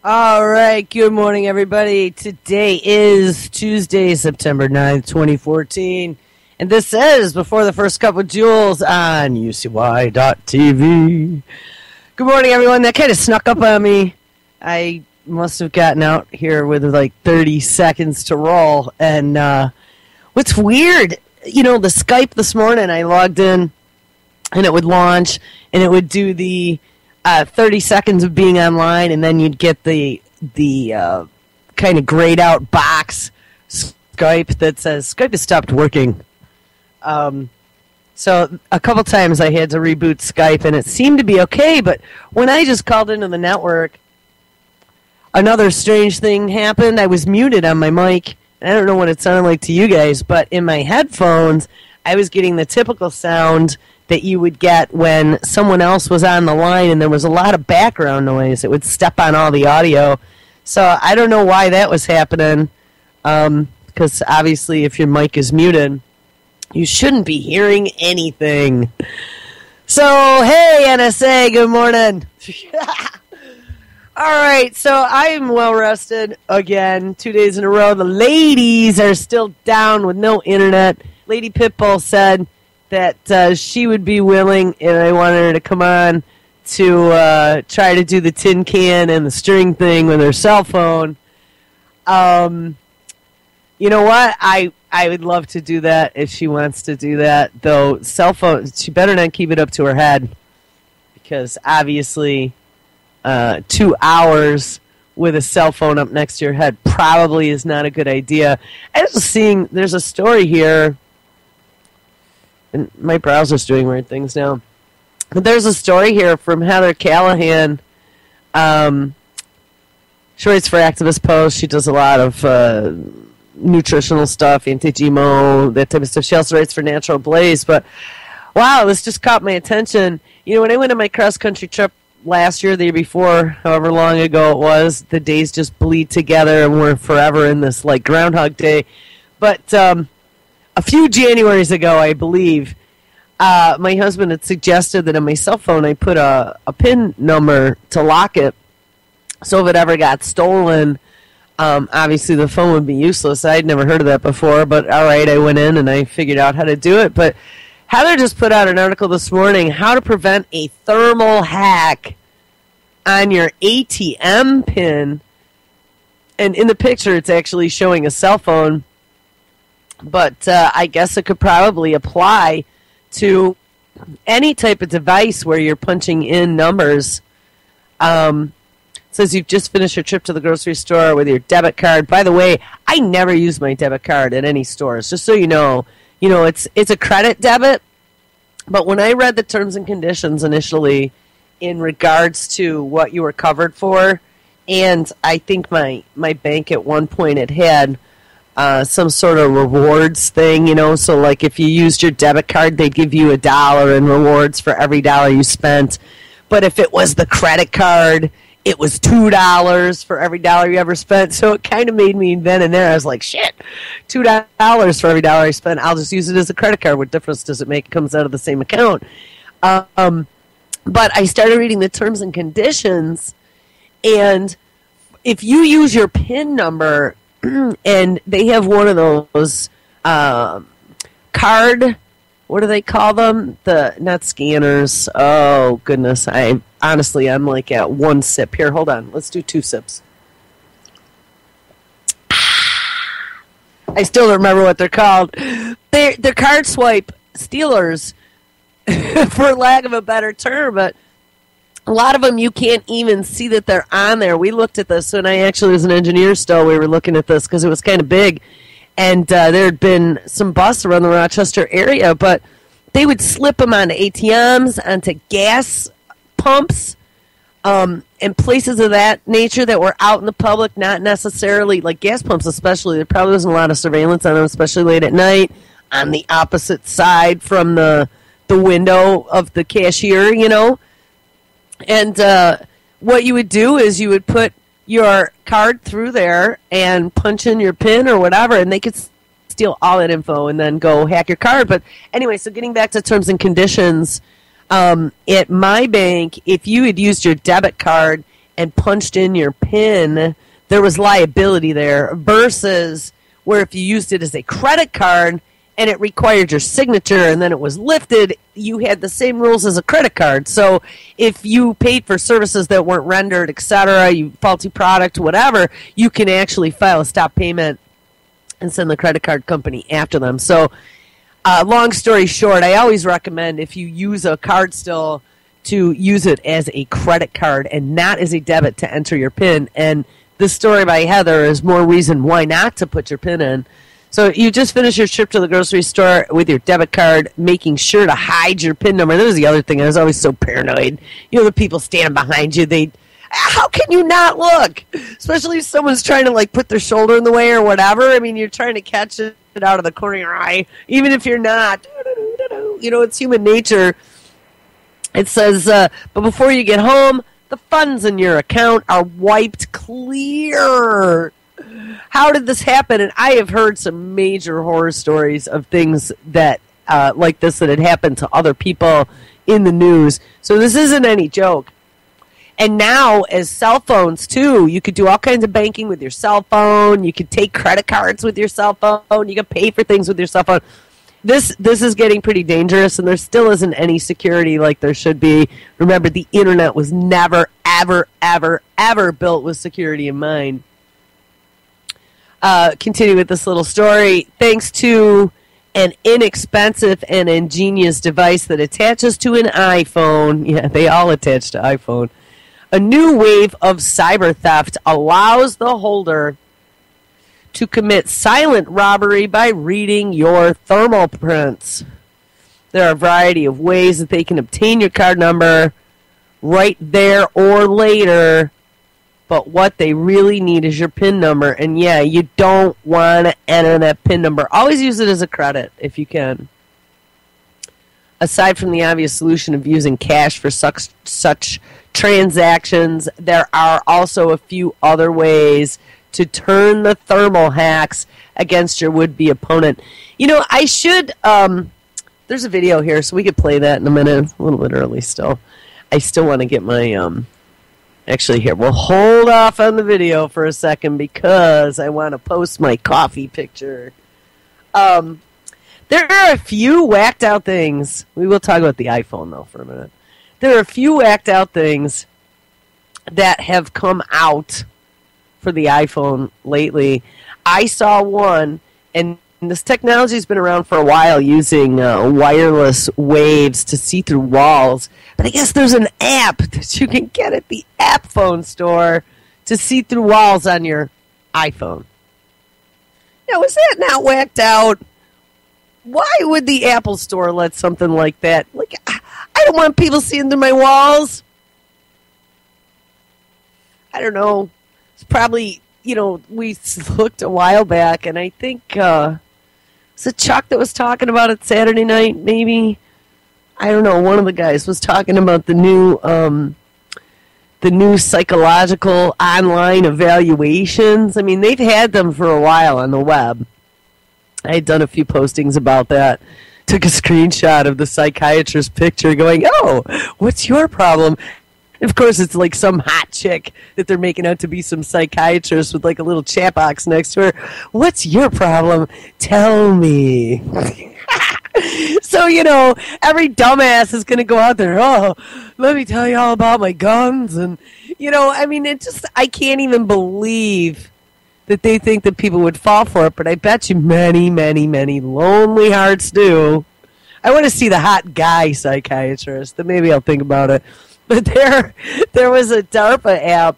All right, good morning, everybody. Today is Tuesday, September 9th, 2014, and this is Before the First Cup with Jules on UCY.TV. Good morning, everyone. That kind of snuck up on me. I must have gotten out here with like 30 seconds to roll, and what's weird, the Skype this morning, I logged in, and it would launch, and it would do the 30 seconds of being online, and then you'd get the kind of grayed out box Skype that says Skype has stopped working. So a couple times I had to reboot Skype, and it seemed to be okay, but when I just called into the network, another strange thing happened. I was muted on my mic. I don't know what it sounded like to you guys, but in my headphones, I was getting the typical sound that you would get when someone else was on the line and there was a lot of background noise. It would step on all the audio. So I don't know why that was happening, because obviously if your mic is muted, you shouldn't be hearing anything. So, hey, NSA, good morning. All right, so I am well-rested again, 2 days in a row. The ladies are still down with no internet. Lady Pitbull said that she would be willing, and I wanted her to come on to try to do the tin can and the string thing with her cell phone. You know what? I would love to do that if she wants to do that, though cell phone, she better not keep it up to her head, because obviously 2 hours with a cell phone up next to your head probably is not a good idea. I was seeing, there's a story here, and my browser's doing weird things now. But there's a story here from Heather Callahan. She writes for Activist Post. She does a lot of nutritional stuff, anti-GMO, that type of stuff. She also writes for Natural Blaze. But, wow, this just caught my attention. When I went on my cross-country trip last year, the year before, however long ago it was, the days just bleed together and we're forever in this, like, Groundhog Day. But a few Januaries ago, I believe, my husband had suggested that on my cell phone I put a PIN number to lock it, so if it ever got stolen, obviously the phone would be useless. I'd never heard of that before, but all right, I went in and I figured out how to do it. But Heather just put out an article this morning, how to prevent a thermal hack on your ATM PIN, and in the picture it's actually showing a cell phone. But I guess it could probably apply to any type of device where you're punching in numbers. It says you've just finished your trip to the grocery store with your debit card. By the way, I never use my debit card at any stores, just so you know. It's a credit debit. But when I read the terms and conditions initially in regards to what you were covered for, and I think my bank at one point had some sort of rewards thing, so like if you used your debit card, they'd give you $1 in rewards for every dollar you spent. But if it was the credit card, it was $2 for every dollar you ever spent. So it kind of made me then and there, I was like, shit, $2 for every dollar I spent. I'll just use it as a credit card. What difference does it make? It comes out of the same account. But I started reading the terms and conditions, and if you use your PIN number, and they have one of those card, what do they call them? Not scanners. Oh, goodness. I'm like at one sip. Here, hold on. Let's do 2 sips. I still don't remember what they're called. They're card swipe stealers, for lack of a better term, but a lot of them you can't even see that they're on there. We looked at this when I actually was an engineer still. We were looking at this because it was kind of big. And there had been some busts around the Rochester area, but they would slip them onto ATMs, onto gas pumps, and places of that nature that were out in the public, not necessarily, like gas pumps especially. There probably wasn't a lot of surveillance on them, especially late at night, on the opposite side from the window of the cashier, And what you would do is you would put your card through there and punch in your PIN or whatever, and they could steal all that info and then go hack your card. But anyway, so getting back to terms and conditions, at my bank, if you had used your debit card and punched in your PIN, there was liability there, versus where if you used it as a credit card and it required your signature and then it was lifted, you had the same rules as a credit card. So if you paid for services that weren't rendered, etc., you faulty product, whatever, you can actually file a stop payment and send the credit card company after them. So long story short, I always recommend, if you use a card still, to use it as a credit card and not as a debit to enter your PIN. And this story by Heather is more reason why not to put your PIN in. So you just finish your trip to the grocery store with your debit card, making sure to hide your PIN number. That was the other thing. I was always so paranoid. You know, the people standing behind you, how can you not look? Especially if someone's trying to, like, put their shoulder in the way or whatever. I mean, you're trying to catch it out of the corner of your eye, even if you're not. You know, it's human nature. It says, but before you get home, the funds in your account are wiped clear. How did this happen? And I have heard some major horror stories of things that like this that had happened to other people in the news. So this isn't any joke. And now, as cell phones, too, you could do all kinds of banking with your cell phone. You could take credit cards with your cell phone. You could pay for things with your cell phone. This is getting pretty dangerous, and there still isn't any security like there should be. Remember, the internet was never, ever, ever, ever built with security in mind. Continue with this little story. Thanks to an inexpensive and ingenious device that attaches to an iPhone. Yeah, they all attach to iPhone. A new wave of cyber theft allows the holder to commit silent robbery by reading your thermal prints. There are a variety of ways that they can obtain your card number right there or later, but what they really need is your PIN number. And yeah, you don't want to enter that PIN number. Always use it as a credit if you can. Aside from the obvious solution of using cash for such transactions, there are also a few other ways to turn the thermal hacks against your would-be opponent. You know, I should, there's a video here, so we could play that in a minute. A little bit early still. I still want to get my, actually here, we'll hold off on the video for a second because I want to post my coffee picture. There are a few whacked out things. We will talk about the iPhone, though, for a minute. There are a few whacked out things that have come out for the iPhone lately. I saw one, and this technology has been around for a while, using wireless waves to see through walls. But I guess there's an app that you can get at the App Phone store to see through walls on your iPhone. Now, is that not whacked out? Why would the Apple store let something like that? Like, I don't want people seeing through my walls. I don't know. It's probably, you know, we looked a while back, and I think, was it Chuck that was talking about it Saturday night, maybe? I don't know. One of the guys was talking about the new psychological online evaluations. I mean, they've had them for a while on the web. I had done a few postings about that. Took a screenshot of the psychiatrist's picture going, oh, what's your problem? Of course, it's like some hot chick that they're making out to be some psychiatrist with like a little chat box next to her. What's your problem? Tell me. So, you know, every dumbass is going to go out there, oh, let me tell you all about my guns. And, you know, I mean, I can't even believe that they think that people would fall for it, but I bet you many, many, many lonely hearts do. I want to see the hot guy psychiatrist. Then maybe I'll think about it. But there was a DARPA app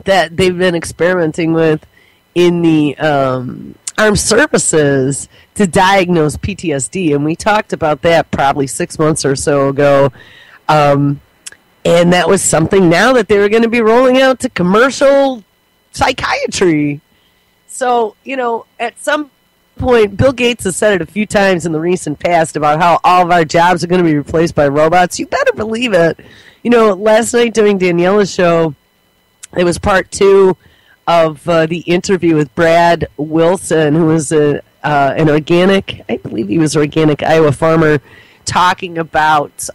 that they've been experimenting with in the armed services to diagnose PTSD, and we talked about that probably 6 months or so ago. And that was something now that they were going to be rolling out to commercial psychiatry. So, you know, at some point, Bill Gates has said it a few times in the recent past about how all of our jobs are going to be replaced by robots. You better believe it. You know, last night during Daniela's show, it was part 2 of the interview with Brad Wilson, who was an organic, I believe he was an organic Iowa farmer, talking about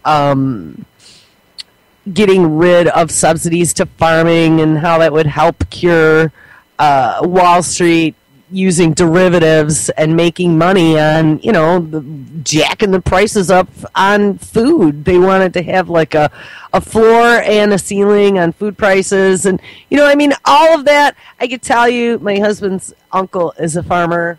getting rid of subsidies to farming and how that would help cure Wall Street using derivatives and making money on, jacking the prices up on food. They wanted to have like a floor and a ceiling on food prices. And, all of that, I could tell you, my husband's uncle is a farmer.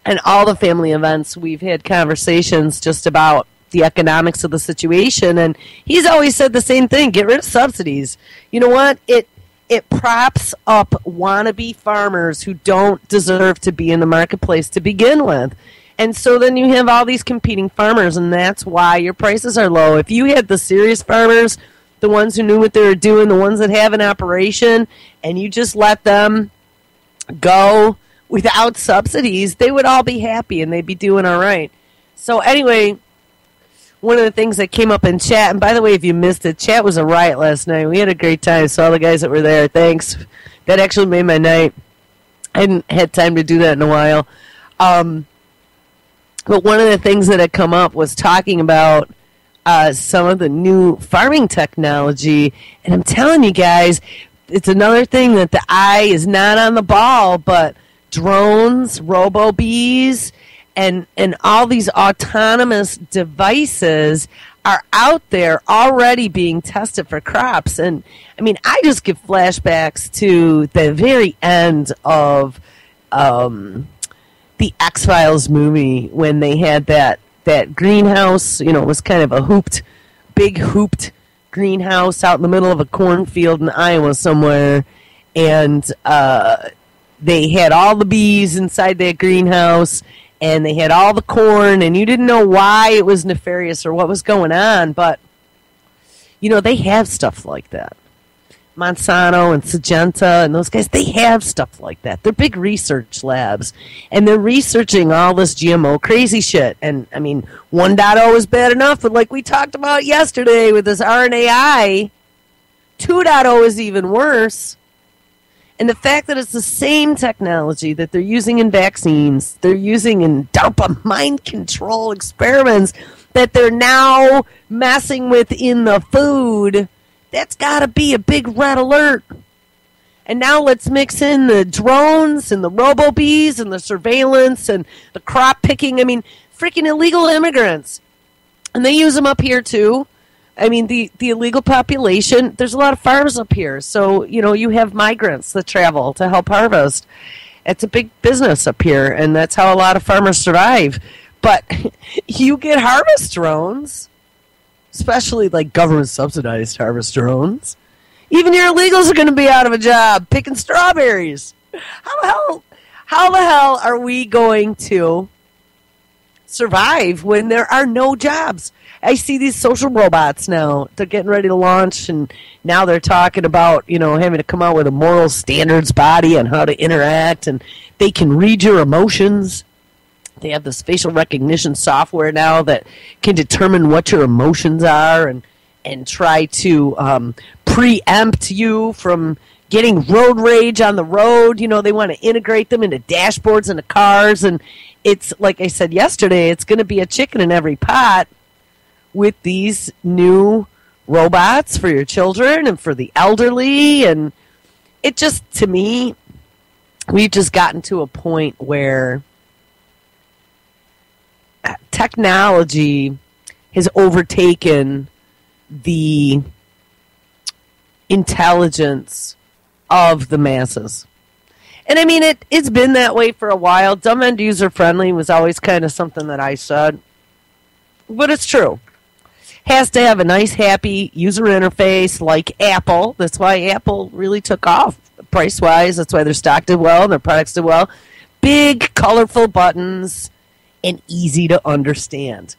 And all the family events, we've had conversations just about the economics of the situation. And he's always said the same thing: get rid of subsidies. You know what? It props up wannabe farmers who don't deserve to be in the marketplace to begin with. And so then you have all these competing farmers, and that's why your prices are low. If you had the serious farmers, the ones who knew what they were doing, the ones that have an operation, and you just let them go without subsidies, they would all be happy and they'd be doing all right. So anyway, one of the things that came up in chat, and by the way, if you missed it, chat was a riot last night. We had a great time. So all the guys that were there, thanks. That actually made my night. I hadn't had time to do that in a while. But one of the things that had come up was talking about some of the new farming technology. And I'm telling you guys, it's another thing that the eye is not on the ball, but drones, robo-bees, and all these autonomous devices are out there already being tested for crops. And, I just get flashbacks to the very end of the X-Files movie when they had that greenhouse. It was kind of a big hooped greenhouse out in the middle of a cornfield in Iowa somewhere. And they had all the bees inside that greenhouse, and they had all the corn, and you didn't know why it was nefarious or what was going on, but, they have stuff like that. Monsanto and Syngenta and those guys, they have stuff like that. They're big research labs, and they're researching all this GMO crazy shit. And, 1.0 is bad enough, but like we talked about yesterday with this RNAi, 2.0 is even worse. And the fact that it's the same technology that they're using in vaccines, they're using in DARPA mind control experiments, that they're now messing with in the food, that's got to be a big red alert. And now let's mix in the drones and the robo-bees and the surveillance and the crop picking. Freaking illegal immigrants. And they use them up here too. The illegal population, there's a lot of farms up here. So, you have migrants that travel to help harvest. It's a big business up here, and that's how a lot of farmers survive. But you get harvest drones, especially like government-subsidized harvest drones. Even your illegals are going to be out of a job picking strawberries. How the hell are we going to survive when there are no jobs? I see these social robots now. They're getting ready to launch, and now they're talking about, having to come out with a moral standards body on how to interact, and they can read your emotions. They have this facial recognition software now that can determine what your emotions are and try to preempt you from getting road rage on the road. They want to integrate them into dashboards into cars, and it's, like I said yesterday, it's going to be a chicken in every pot with these new robots for your children and for the elderly. And it just, to me, we've just gotten to a point where technology has overtaken the intelligence of the masses. And it's been that way for a while. Dumb and user friendly was always kind of something that I said. But it's true. Has to have a nice, happy user interface like Apple. That's why Apple really took off price-wise. That's why their stock did well and their products did well. Big, colorful buttons and easy to understand.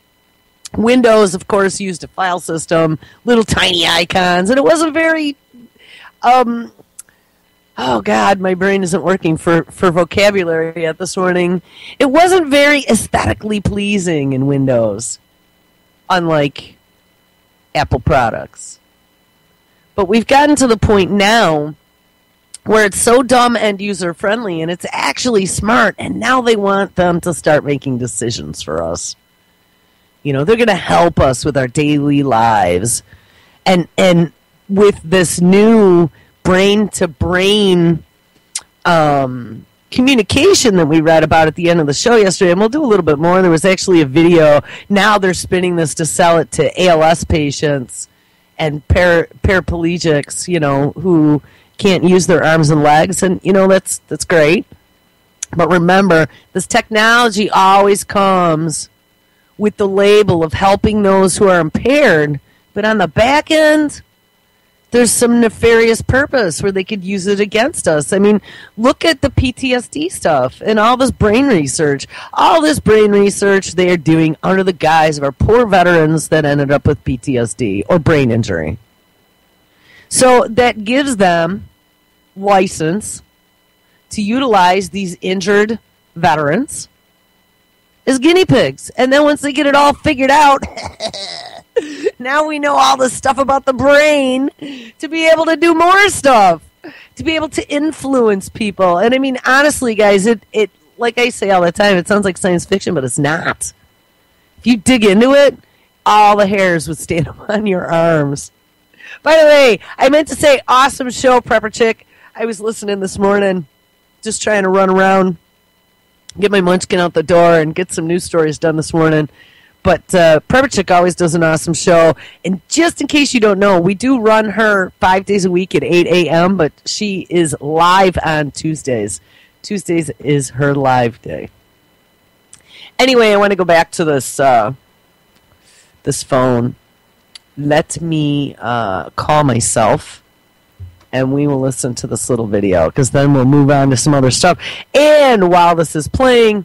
Windows, of course, used a file system, little tiny icons, and it wasn't very... oh, God, my brain isn't working for vocabulary yet this morning. It wasn't very aesthetically pleasing in Windows, unlike Apple products. But we've gotten to the point now where it's so dumb and user-friendly, and it's actually smart, and now they want them to start making decisions for us. They're going to help us with our daily lives. And with this new brain-to-brain communication that we read about at the end of the show yesterday, and we'll do a little bit more. There was actually a video. Now they're spinning this to sell it to ALS patients and paraplegics, who can't use their arms and legs, and that's great. But remember, this technology always comes with the label of helping those who are impaired, but on the back end, there's some nefarious purpose where they could use it against us. I mean, look at the PTSD stuff and all this brain research. All this brain research they are doing under the guise of our poor veterans that ended up with PTSD or brain injury. So that gives them license to utilize these injured veterans as guinea pigs. And then once they get it all figured out, now we know all the stuff about the brain to be able to do more stuff, to be able to influence people. And I mean, honestly, guys, it like I say all the time, it sounds like science fiction, but it's not. If you dig into it, all the hairs would stand up on your arms. By the way, I meant to say awesome show, Prepper Chick. I was listening this morning, just trying to run around, get my munchkin out the door, and get some news stories done this morning. But Prepper Chick always does an awesome show. And just in case you don't know, we do run her 5 days a week at 8 a.m., but she is live on Tuesdays. Tuesdays is her live day. Anyway, I want to go back to this this phone. Let me call myself, and we will listen to this little video, because then we'll move on to some other stuff. And while this is playing,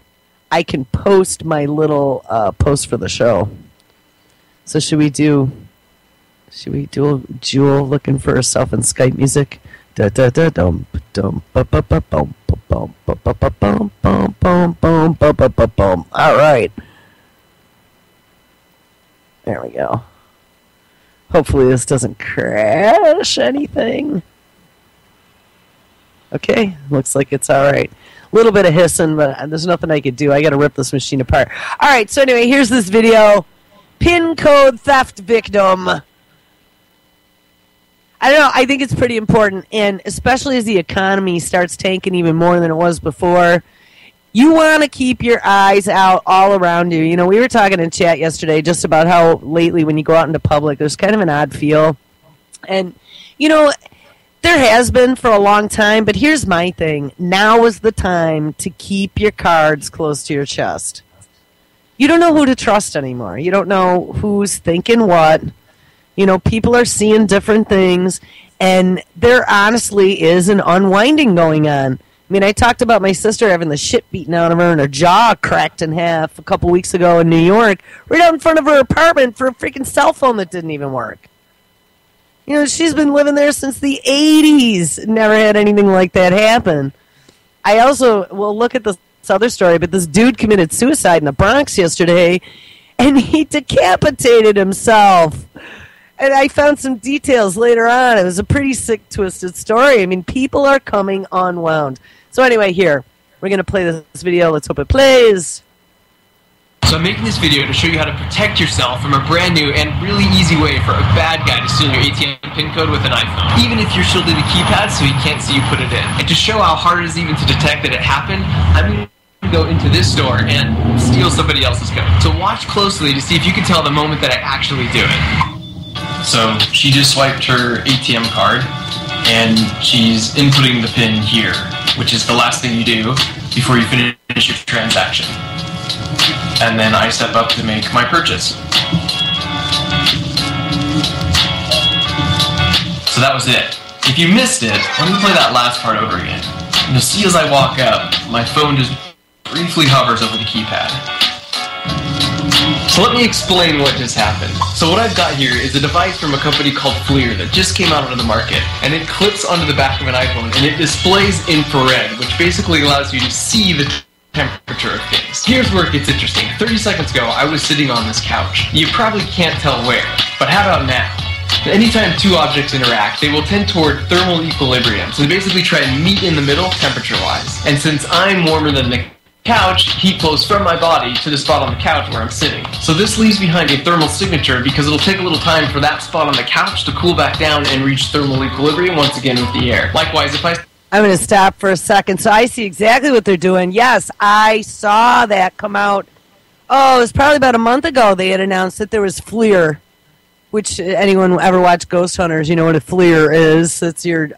I can post my little post for the show. So should we do Jules looking for herself in Skype music? Da da da dum dum ba ba ba bum bum ba ba ba bum bum bum bum ba ba ba bum. All right. There we go. Hopefully this doesn't crash anything. Okay, looks like it's all right. A little bit of hissing, but there's nothing I could do. I got to rip this machine apart. All right, so anyway, here's this video. Pin code theft victim. I don't know. I think it's pretty important, and especially as the economy starts tanking even more than it was before, you want to keep your eyes out all around you. We were talking in chat yesterday just about how lately when you go out into public, there's kind of an odd feel. And, there has been for a long time, but here's my thing. Now is the time to keep your cards close to your chest. You don't know who to trust anymore. You don't know who's thinking what. People are seeing different things, and there honestly is an unwinding going on. I mean, I talked about my sister having the shit beaten out of her and her jaw cracked in half a couple weeks ago in New York, right out in front of her apartment for a freaking cell phone that didn't even work. She's been living there since the 80s. Never had anything like that happen. I also, look at this other story, but this dude committed suicide in the Bronx yesterday, and he decapitated himself. And I found some details later on. It was a pretty sick, twisted story. I mean, people are coming unwound. So anyway, here, we're going to play this video. Let's hope it plays. So I'm making this video to show you how to protect yourself from a brand new and really easy way for a bad guy to steal your ATM PIN code with an iPhone. Even if you're shielded the keypad so he can't see you put it in. And to show how hard it is even to detect that it happened, I'm going to go into this store and steal somebody else's code. So watch closely to see if you can tell the moment that I actually do it. So she just swiped her ATM card, and she's inputting the PIN here, which is the last thing you do before you finish your transaction. And then I step up to make my purchase. So that was it. If you missed it, let me play that last part over again. You'll see as I walk up, my phone just briefly hovers over the keypad. So let me explain what just happened. So what I've got here is a device from a company called FLIR that just came out onto the market, and it clips onto the back of an iPhone, and it displays infrared, which basically allows you to see the temperature of things. Here's where it gets interesting. 30 seconds ago, I was sitting on this couch. You probably can't tell where, but how about now? Anytime two objects interact, they will tend toward thermal equilibrium. So they basically try and meet in the middle temperature-wise. And since I'm warmer than the couch, heat flows from my body to the spot on the couch where I'm sitting. So this leaves behind a thermal signature because it'll take a little time for that spot on the couch to cool back down and reach thermal equilibrium once again with the air. Likewise, if I'm going to stop for a second. So I see exactly what they're doing. Yes, I saw that come out. Oh, it was probably about a month ago they had announced that there was FLIR, which anyone ever watched Ghost Hunters, you know what a FLIR is. It's your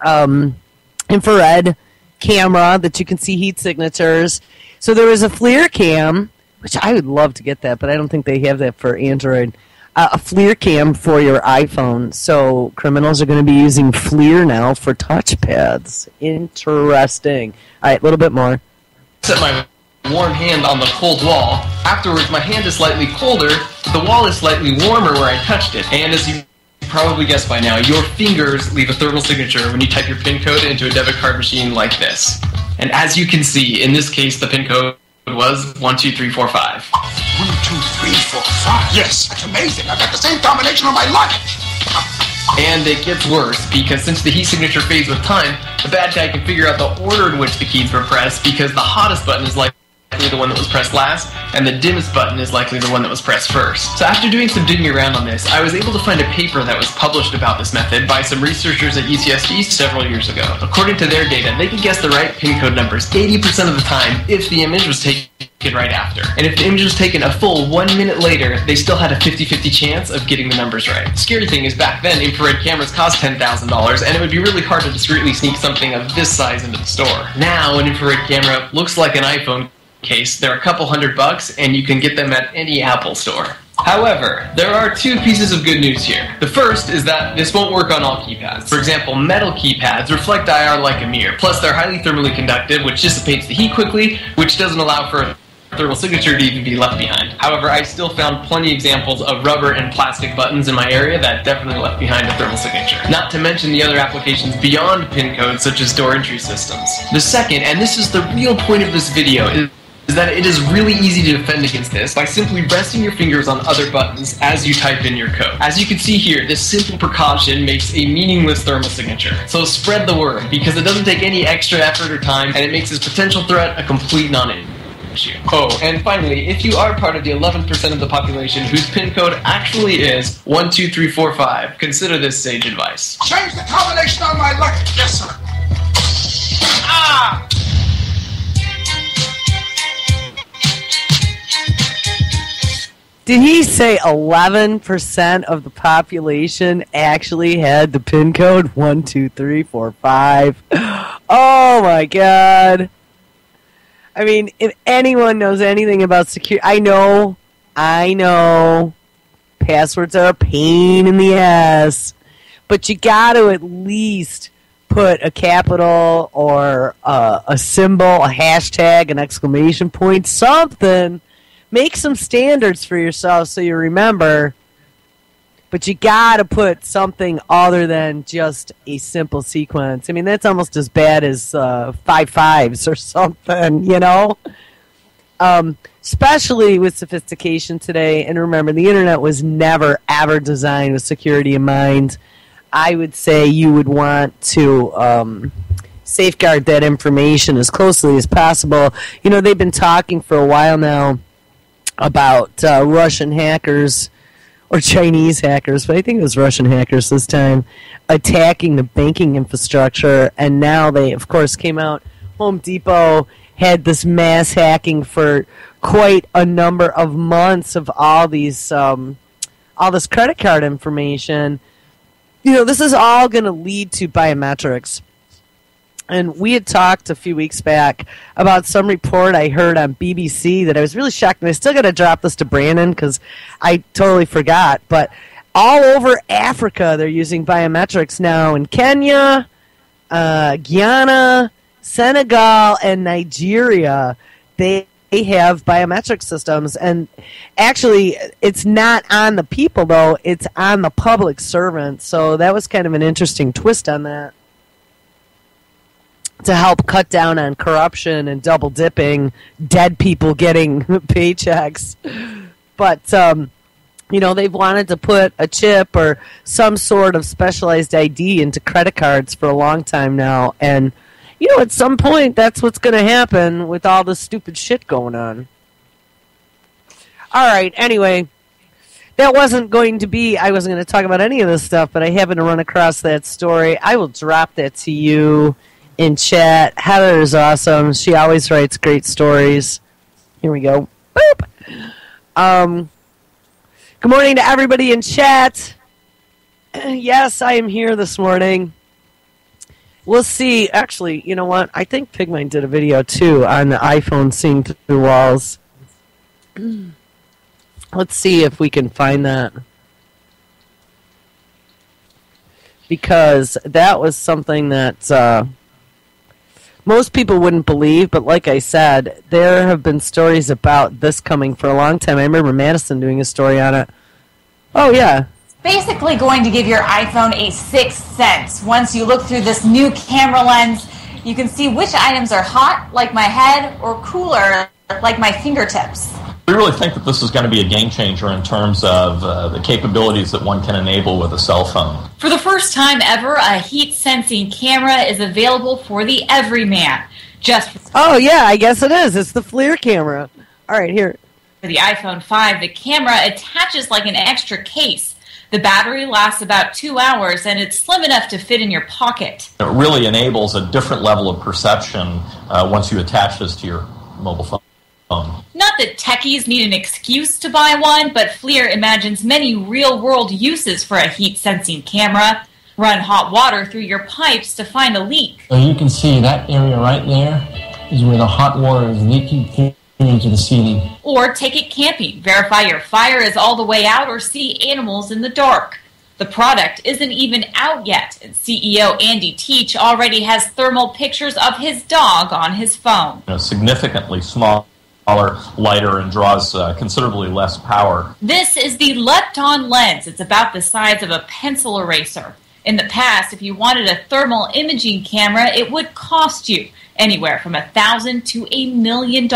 infrared camera that you can see heat signatures. So there was a FLIR cam, which I would love to get that, but I don't think they have that for Android. A FLIR cam for your iPhone. So criminals are going to be using FLIR now for touchpads. Interesting. All right, a little bit more. Set my warm hand on the cold wall. Afterwards, my hand is slightly colder, but the wall is slightly warmer where I touched it. And as you probably guessed by now, your fingers leave a thermal signature when you type your PIN code into a debit card machine like this. And as you can see, in this case, the PIN code was 12345. 12345. Yes, that's amazing. I've got the same combination on my luggage. And it gets worse, because since the heat signature fades with time, the bad guy can figure out the order in which the keys were pressed, because the hottest button is likely the one that was pressed last, and the dimmest button is likely the one that was pressed first. So after doing some digging around on this, I was able to find a paper that was published about this method by some researchers at UCSD several years ago. According to their data, they could guess the right PIN code numbers 80% of the time if the image was taken right after. And if the image was taken a full 1 minute later, they still had a 50-50 chance of getting the numbers right. The scary thing is back then, infrared cameras cost $10,000, and it would be really hard to discreetly sneak something of this size into the store. Now, an infrared camera looks like an iPhone case. They're a couple $100, and you can get them at any Apple store. However, there are two pieces of good news here. The first is that this won't work on all keypads. For example, metal keypads reflect IR like a mirror, plus they're highly thermally conductive, which dissipates the heat quickly, which doesn't allow for a thermal signature to even be left behind. However, I still found plenty examples of rubber and plastic buttons in my area that definitely left behind a thermal signature. Not to mention the other applications beyond PIN codes, such as door entry systems. The second, and this is the real point of this video, is that it is really easy to defend against this by simply resting your fingers on other buttons as you type in your code. As you can see here, this simple precaution makes a meaningless thermal signature. So spread the word, because it doesn't take any extra effort or time, and it makes this potential threat a complete non-issue. Oh, and finally, if you are part of the 11% of the population whose PIN code actually is 12345, consider this sage advice. Change the combination on my luggage. Yes, sir. Ah! Did he say 11% of the population actually had the PIN code 12345? Oh my God. I mean, if anyone knows anything about security, I know, passwords are a pain in the ass, but you got to at least put a capital or a symbol, a hashtag, an exclamation point, something. Make some standards for yourself so you remember, but you got to put something other than just a simple sequence. I mean, that's almost as bad as 5 5s or something, you know? Especially with sophistication today. And remember, the internet was never, ever designed with security in mind. I would say you would want to safeguard that information as closely as possible. You know, they've been talking for a while now about Russian hackers or Chinese hackers, but I think it was Russian hackers this time, attacking the banking infrastructure. And now they, of course, came out. Home Depot had this mass hacking for quite a number of months of all this credit card information. You know, this is all going to lead to biometrics. And we had talked a few weeks back about some report I heard on BBC that I was really shocked. And I still got to drop this to Brandon because I totally forgot. But all over Africa, they're using biometrics now in Kenya, Guyana, Senegal, and Nigeria. They have biometric systems. And actually, it's not on the people, though. It's on the public servants. So that was kind of an interesting twist on that, to help cut down on corruption and double dipping, dead people getting paychecks. But, you know, they've wanted to put a chip or some sort of specialized ID into credit cards for a long time now. And at some point, that's what's going to happen with all this stupid shit going on. All right, anyway, that wasn't going to be, I wasn't going to talk about any of this stuff, but I happened to run across that story. I will drop that to you in chat. Heather is awesome. She always writes great stories. Here we go. Boop! Good morning to everybody in chat. Yes, I am here this morning. We'll see. Actually, you know what? I think Pigmine did a video, too, on the iPhone seeing through walls. Let's see if we can find that. Because that was something that most people wouldn't believe, but like I said, there have been stories about this coming for a long time. I remember Madison doing a story on it. Oh, yeah. Basically going to give your iPhone a sixth sense. Once you look through this new camera lens, you can see which items are hot, like my head, or cooler, like my fingertips. We really think that this is going to be a game changer in terms of the capabilities that one can enable with a cell phone. For the first time ever, a heat-sensing camera is available for the everyman. Oh, yeah, I guess it is. It's the FLIR camera. All right, here. For the iPhone 5, the camera attaches like an extra case. The battery lasts about 2 hours, and it's slim enough to fit in your pocket. It really enables a different level of perception once you attach this to your mobile phone. Not that techies need an excuse to buy one, but FLIR imagines many real-world uses for a heat-sensing camera. Run hot water through your pipes to find a leak. So you can see that area right there is where the hot water is leaking through into the ceiling. Or take it camping. Verify your fire is all the way out or see animals in the dark. The product isn't even out yet, and CEO Andy Teach already has thermal pictures of his dog on his phone. Significantly smaller, lighter, and draws considerably less power. This is the Lepton lens. It's about the size of a pencil eraser. In the past, if you wanted a thermal imaging camera, it would cost you anywhere from $1,000 to $1 million.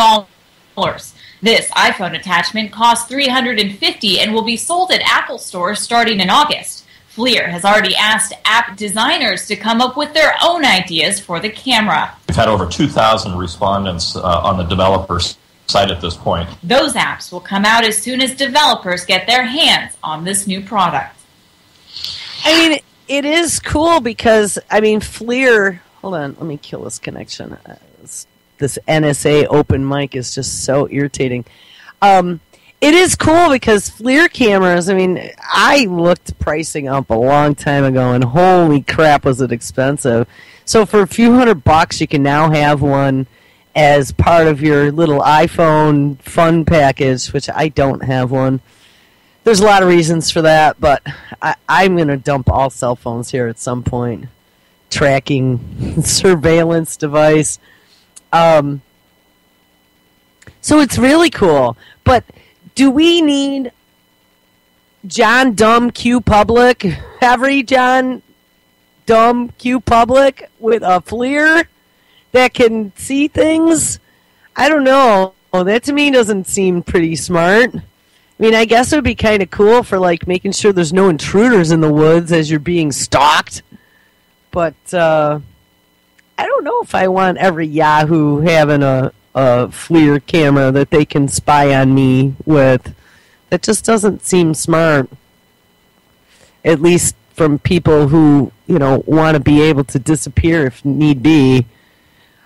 This iPhone attachment costs $350 and will be sold at Apple stores starting in August. FLIR has already asked app designers to come up with their own ideas for the camera. We've had over 2,000 respondents on the developers site at this point. Those apps will come out as soon as developers get their hands on this new product. I mean, it is cool because, FLIR... Hold on, let me kill this connection. This NSA open mic is just so irritating. It is cool because FLIR cameras, I looked pricing up a long time ago, and holy crap was it expensive. So for a few $100, you can now have one as part of your little iPhone fun package, which I don't have one. There's a lot of reasons for that, but I'm going to dump all cell phones here at some point. Tracking, surveillance device. So it's really cool. But do we need John Dumb Q Public, every John Dumb Q Public with a FLIR that can see things? I don't know. That to me doesn't seem pretty smart. I guess it would be kind of cool for making sure there's no intruders in the woods as you're being stalked. But I don't know if I want every Yahoo having a FLIR camera that they can spy on me with. That just doesn't seem smart. At least from people who, want to be able to disappear if need be.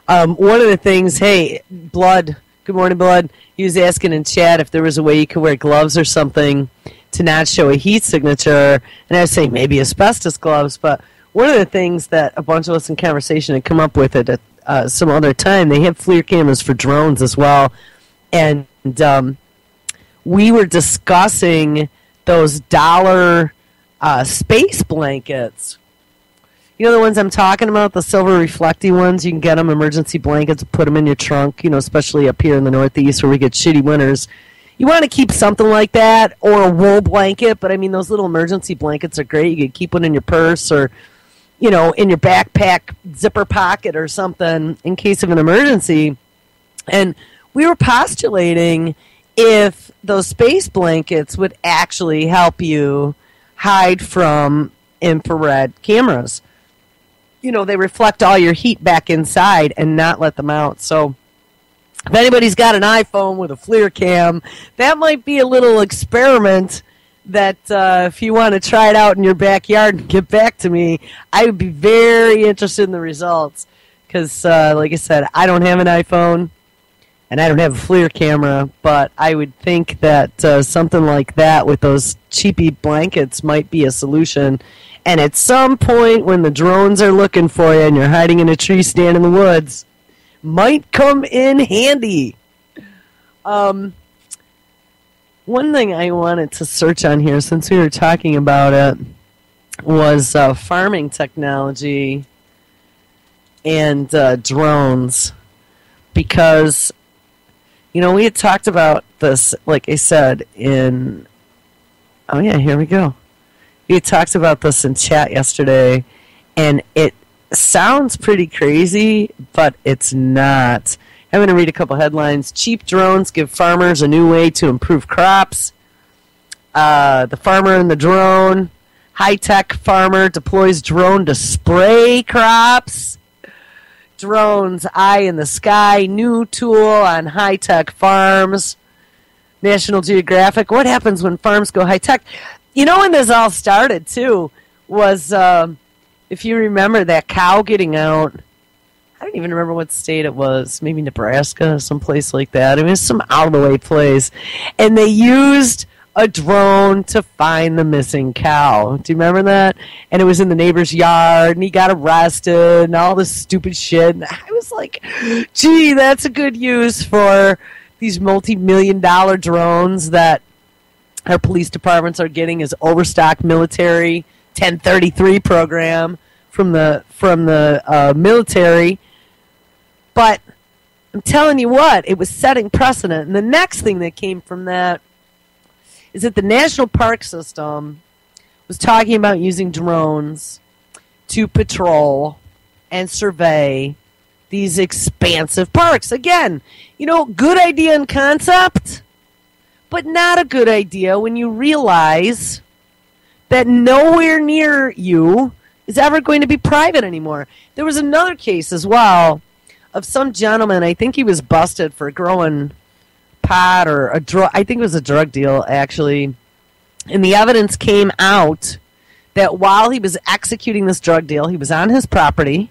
One of the things, hey, Blood, good morning, Blood. He was asking in chat if there was a way you could wear gloves or something to not show a heat signature. And I was saying maybe asbestos gloves, but one of the things that a bunch of us in conversation had come up with at some other time, they have FLIR cameras for drones as well. And we were discussing those dollar space blankets. You know the ones I'm talking about, the silver reflecty ones? You can get them, emergency blankets, put them in your trunk, especially up here in the Northeast where we get shitty winters. You want to keep something like that, or a wool blanket, but those little emergency blankets are great. You could keep one in your purse or, in your backpack zipper pocket or something in case of an emergency. And we were postulating if those space blankets would actually help you hide from infrared cameras. they reflect all your heat back inside and not let them out. So if anybody's got an iPhone with a FLIR cam, that might be a little experiment that if you want to try it out in your backyard and get back to me, I would be very interested in the results. Because, like I said, I don't have an iPhone and I don't have a FLIR camera, but I would think that something like that with those cheapy blankets might be a solution. And at some point when the drones are looking for you and you're hiding in a tree stand in the woods, might come in handy. One thing I wanted to search on here, since we were talking about it, was farming technology and drones. Because, we had talked about this, like I said, in... Oh, yeah, here we go. We had talked about this in chat yesterday, and it sounds pretty crazy, but it's not. I'm going to read a couple headlines. Cheap drones give farmers a new way to improve crops. The farmer and the drone. High-tech farmer deploys drone to spray crops. Drones, eye in the sky. New tool on high-tech farms. National Geographic. What happens when farms go high-tech? When this all started, too, was... if you remember that cow getting out, I don't even remember what state it was, maybe Nebraska, someplace like that. It was some out-of-the-way place. And they used a drone to find the missing cow. Do you remember that? And it was in the neighbor's yard, and he got arrested, and all this stupid shit. And I was like, gee, that's a good use for these multi-million-dollar drones that our police departments are getting as overstocked military 1033 program from the military. But I'm telling you what, it was setting precedent. And the next thing that came from that is that the National Park System was talking about using drones to patrol and survey these expansive parks. Again, good idea in concept, but not a good idea when you realize that nowhere near you is ever going to be private anymore. There was another case as well of some gentleman, I think he was busted for growing pot or I think it was a drug deal, actually. And the evidence came out that while he was executing this drug deal, he was on his property,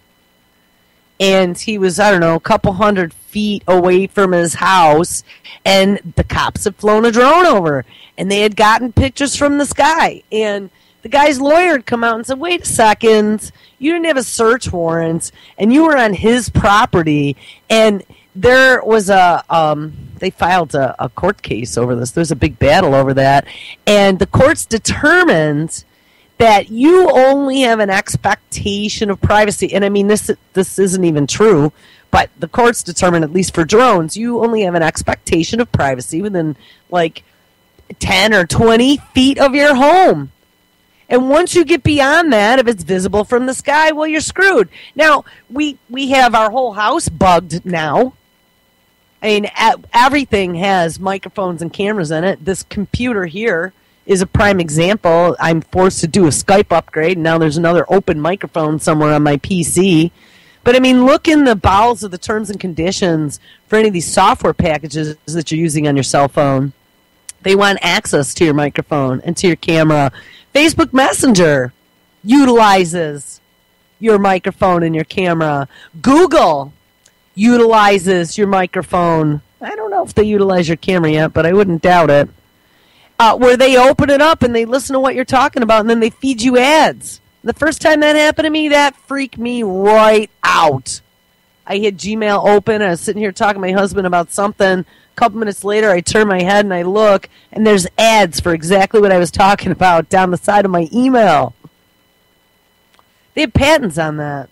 and he was, a couple hundred feet away from his house, and the cops had flown a drone over, and they had gotten pictures from the sky. And the guy's lawyer had come out and said, wait a second, you didn't have a search warrant, and you were on his property, and there was they filed a court case over this. There was a big battle over that, and the courts determined that you only have an expectation of privacy. And I mean, this isn't even true, but the courts determined, at least for drones, you only have an expectation of privacy within like 10 or 20 feet of your home. And once you get beyond that, if it's visible from the sky, well, you're screwed. Now, we have our whole house bugged now. I mean, everything has microphones and cameras in it. This computer here is a prime example. I'm forced to do a Skype upgrade, and now there's another open microphone somewhere on my PC. But, I mean, look in the bowels of the terms and conditions for any of these software packages that you're using on your cell phone. They want access to your microphone and to your camera. Facebook Messenger utilizes your microphone and your camera. Google utilizes your microphone. I don't know if they utilize your camera yet, but I wouldn't doubt it. Where they open it up and they listen to what you're talking about, and then they feed you ads. The first time that happened to me, that freaked me right out. I had Gmail open, I was sitting here talking to my husband about something. A couple minutes later, I turn my head and I look, and there's ads for exactly what I was talking about down the side of my email. They have patents on that.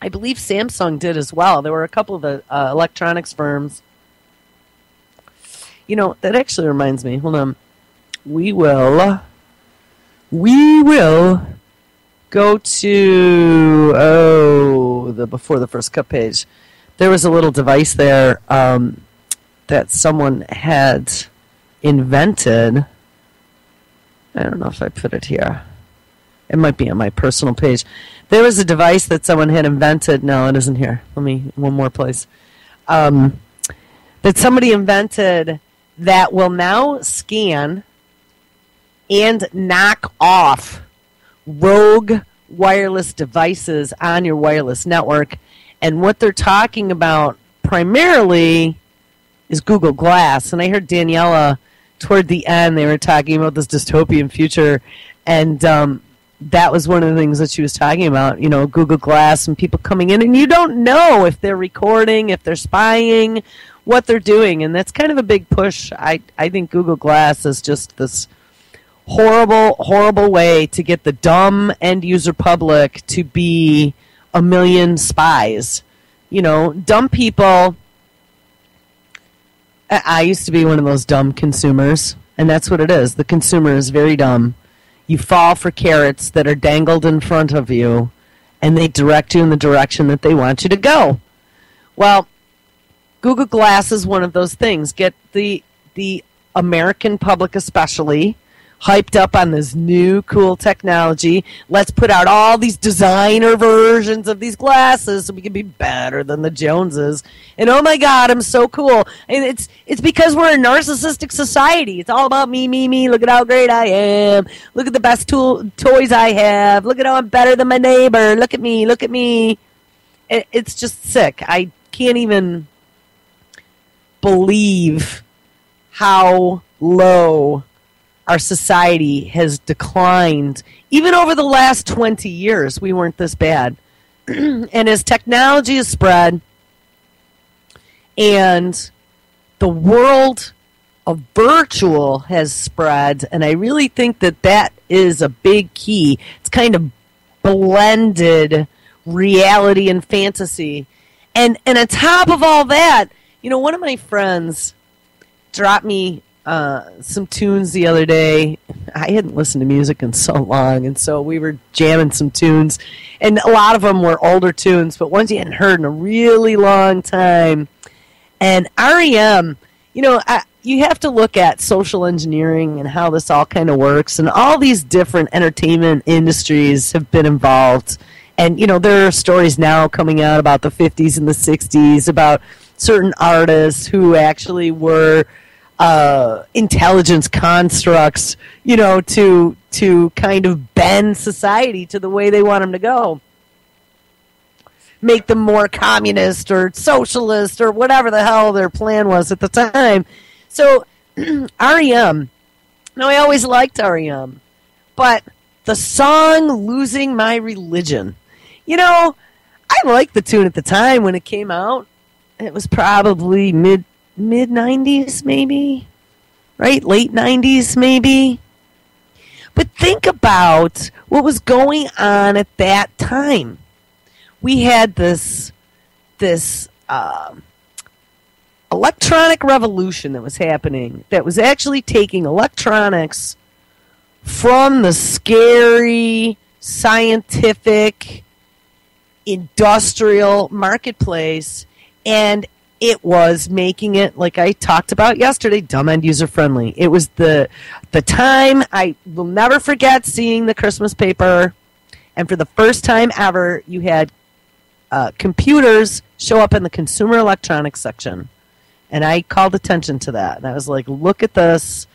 I believe Samsung did as well. There were a couple of the electronics firms. That actually reminds me. Hold on. We will go to before the first cut page. There was a little device there that someone had invented. I don't know if I put it here. It might be on my personal page. There was a device that someone had invented. No, it isn't here. Let me, one more place. That somebody invented that will now scan and knock off rogue wireless devices on your wireless network. And what they're talking about primarily is Google Glass. And I heard Daniela toward the end, they were talking about this dystopian future, and that was one of the things that she was talking about, you know, Google Glass and people coming in, and you don't know if they're recording, if they're spying, what they're doing, and that's kind of a big push. I think Google Glass is just this horrible, horrible way to get the dumb end-user public to be a million spies. You know, dumb people. I used to be one of those dumb consumers, and that's what it is. The consumer is very dumb. You fall for carrots that are dangled in front of you, and they direct you in the direction that they want you to go. Well, Google Glass is one of those things. Get the American public especially hyped up on this new cool technology. Let's put out all these designer versions of these glasses so we can be better than the Joneses. And oh my God, I'm so cool. And it's because we're a narcissistic society. It's all about me, me, me. Look at how great I am. Look at the best toys I have. Look at how I'm better than my neighbor. Look at me. Look at me. It's just sick. I can't even believe how low our society has declined. Even over the last 20 years, we weren't this bad. And as technology has spread and the world of virtual has spread, and I really think that that is a big key. It's kind of blended reality and fantasy. And on top of all that, you know, one of my friends dropped me some tunes the other day. I hadn't listened to music in so long, and so we were jamming some tunes, and a lot of them were older tunes, but ones you hadn't heard in a really long time. And REM, you know, you have to look at social engineering and how this all kind of works, and all these different entertainment industries have been involved. And, you know, there are stories now coming out about the 50s and the 60s about certain artists who actually were intelligence constructs, you know, to kind of bend society to the way they want them to go. Make them more communist or socialist or whatever the hell their plan was at the time. So, REM. Now, I always liked REM. But the song Losing My Religion, you know, I liked the tune at the time when it came out. It was probably mid-90s, maybe, right? Late 90s, maybe. But think about what was going on at that time. We had this electronic revolution that was happening that was actually taking electronics from the scary, scientific, industrial marketplace, and it was making it, like I talked about yesterday, dumb and user-friendly. It was the time I will never forget seeing the Christmas paper, and for the first time ever, you had computers show up in the consumer electronics section. And I called attention to that. And I was like, look at this.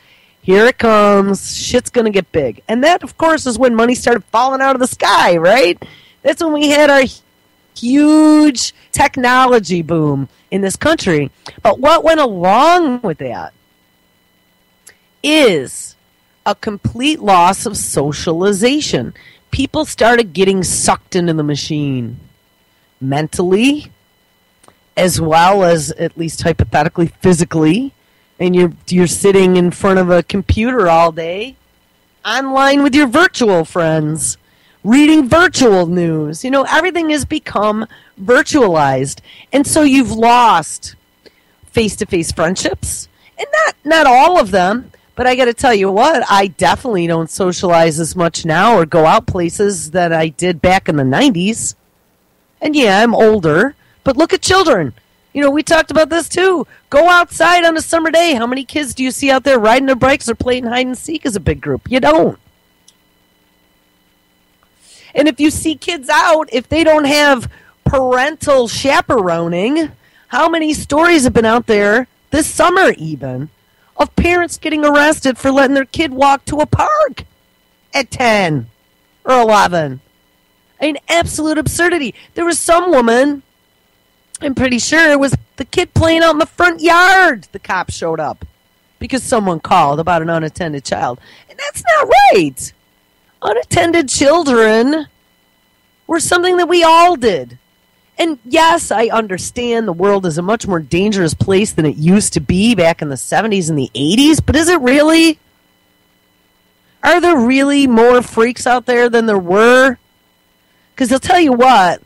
Here it comes. Shit's going to get big. And that, of course, is when money started falling out of the sky, right? That's when we had our huge technology boom in this country. But what went along with that is a complete loss of socialization. People started getting sucked into the machine mentally, as well as, at least hypothetically, physically. And you're sitting in front of a computer all day, online with your virtual friends, reading virtual news. You know, everything has become virtualized. And so you've lost face-to-face friendships. And not all of them, but I got to tell you what, I definitely don't socialize as much now or go out places that I did back in the 90s. And yeah, I'm older, but look at children. You know, we talked about this too. Go outside on a summer day. How many kids do you see out there riding their bikes or playing hide and seek as a big group? You don't. And if you see kids out, if they don't have parental chaperoning, how many stories have been out there this summer even of parents getting arrested for letting their kid walk to a park at 10 or 11? I mean, absolute absurdity. There was some woman, I'm pretty sure it was the kid playing out in the front yard. The cops showed up because someone called about an unattended child. And that's not right. Unattended children were something that we all did. And yes, I understand the world is a much more dangerous place than it used to be back in the 70s and the 80s, but is it really? Are there really more freaks out there than there were? Because I'll tell you what,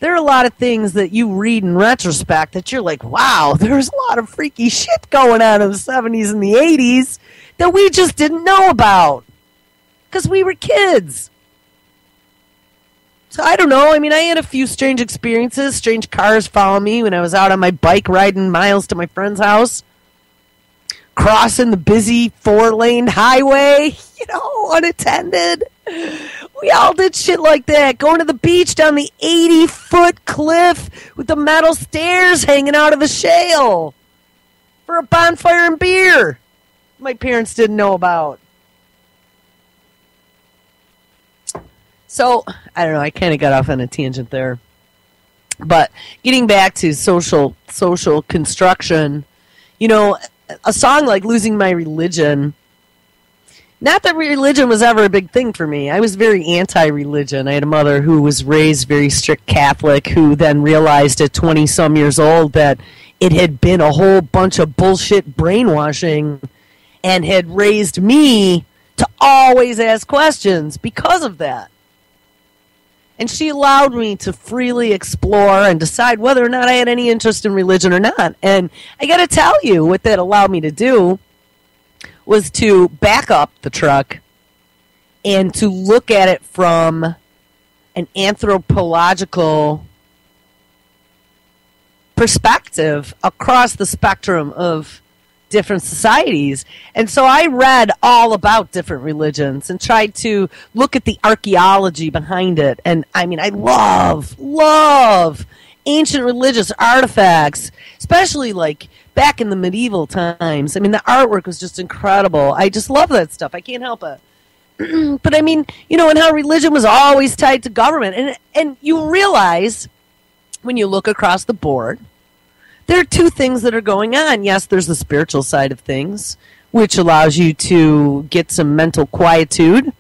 there are a lot of things that you read in retrospect that you're like, wow, there's a lot of freaky shit going on in the 70s and the 80s that we just didn't know about because we were kids. So I don't know. I mean, I had a few strange experiences. Strange cars follow me when I was out on my bike riding miles to my friend's house. Crossing the busy 4-lane highway, unattended. We all did shit like that. Going to the beach down the 80-foot cliff with the metal stairs hanging out of the shale for a bonfire and beer my parents didn't know about. So, I don't know, I kind of got off on a tangent there. But getting back to social construction, a song like Losing My Religion, not that religion was ever a big thing for me. I was very anti-religion. I had a mother who was raised very strict Catholic, who then realized at 20-some years old that it had been a whole bunch of bullshit brainwashing and had raised me to always ask questions because of that. And she allowed me to freely explore and decide whether or not I had any interest in religion or not. And I got to tell you, what that allowed me to do was to back up the truck and to look at it from an anthropological perspective across the spectrum of different societies. And so I read all about different religions and tried to look at the archaeology behind it. And I mean, I love ancient religious artifacts, especially like back in the medieval times. I mean, the artwork was just incredible. I just love that stuff. I can't help it. But I mean, and how religion was always tied to government. And you realize when you look across the board, there are two things that are going on. Yes, there's the spiritual side of things, which allows you to get some mental quietude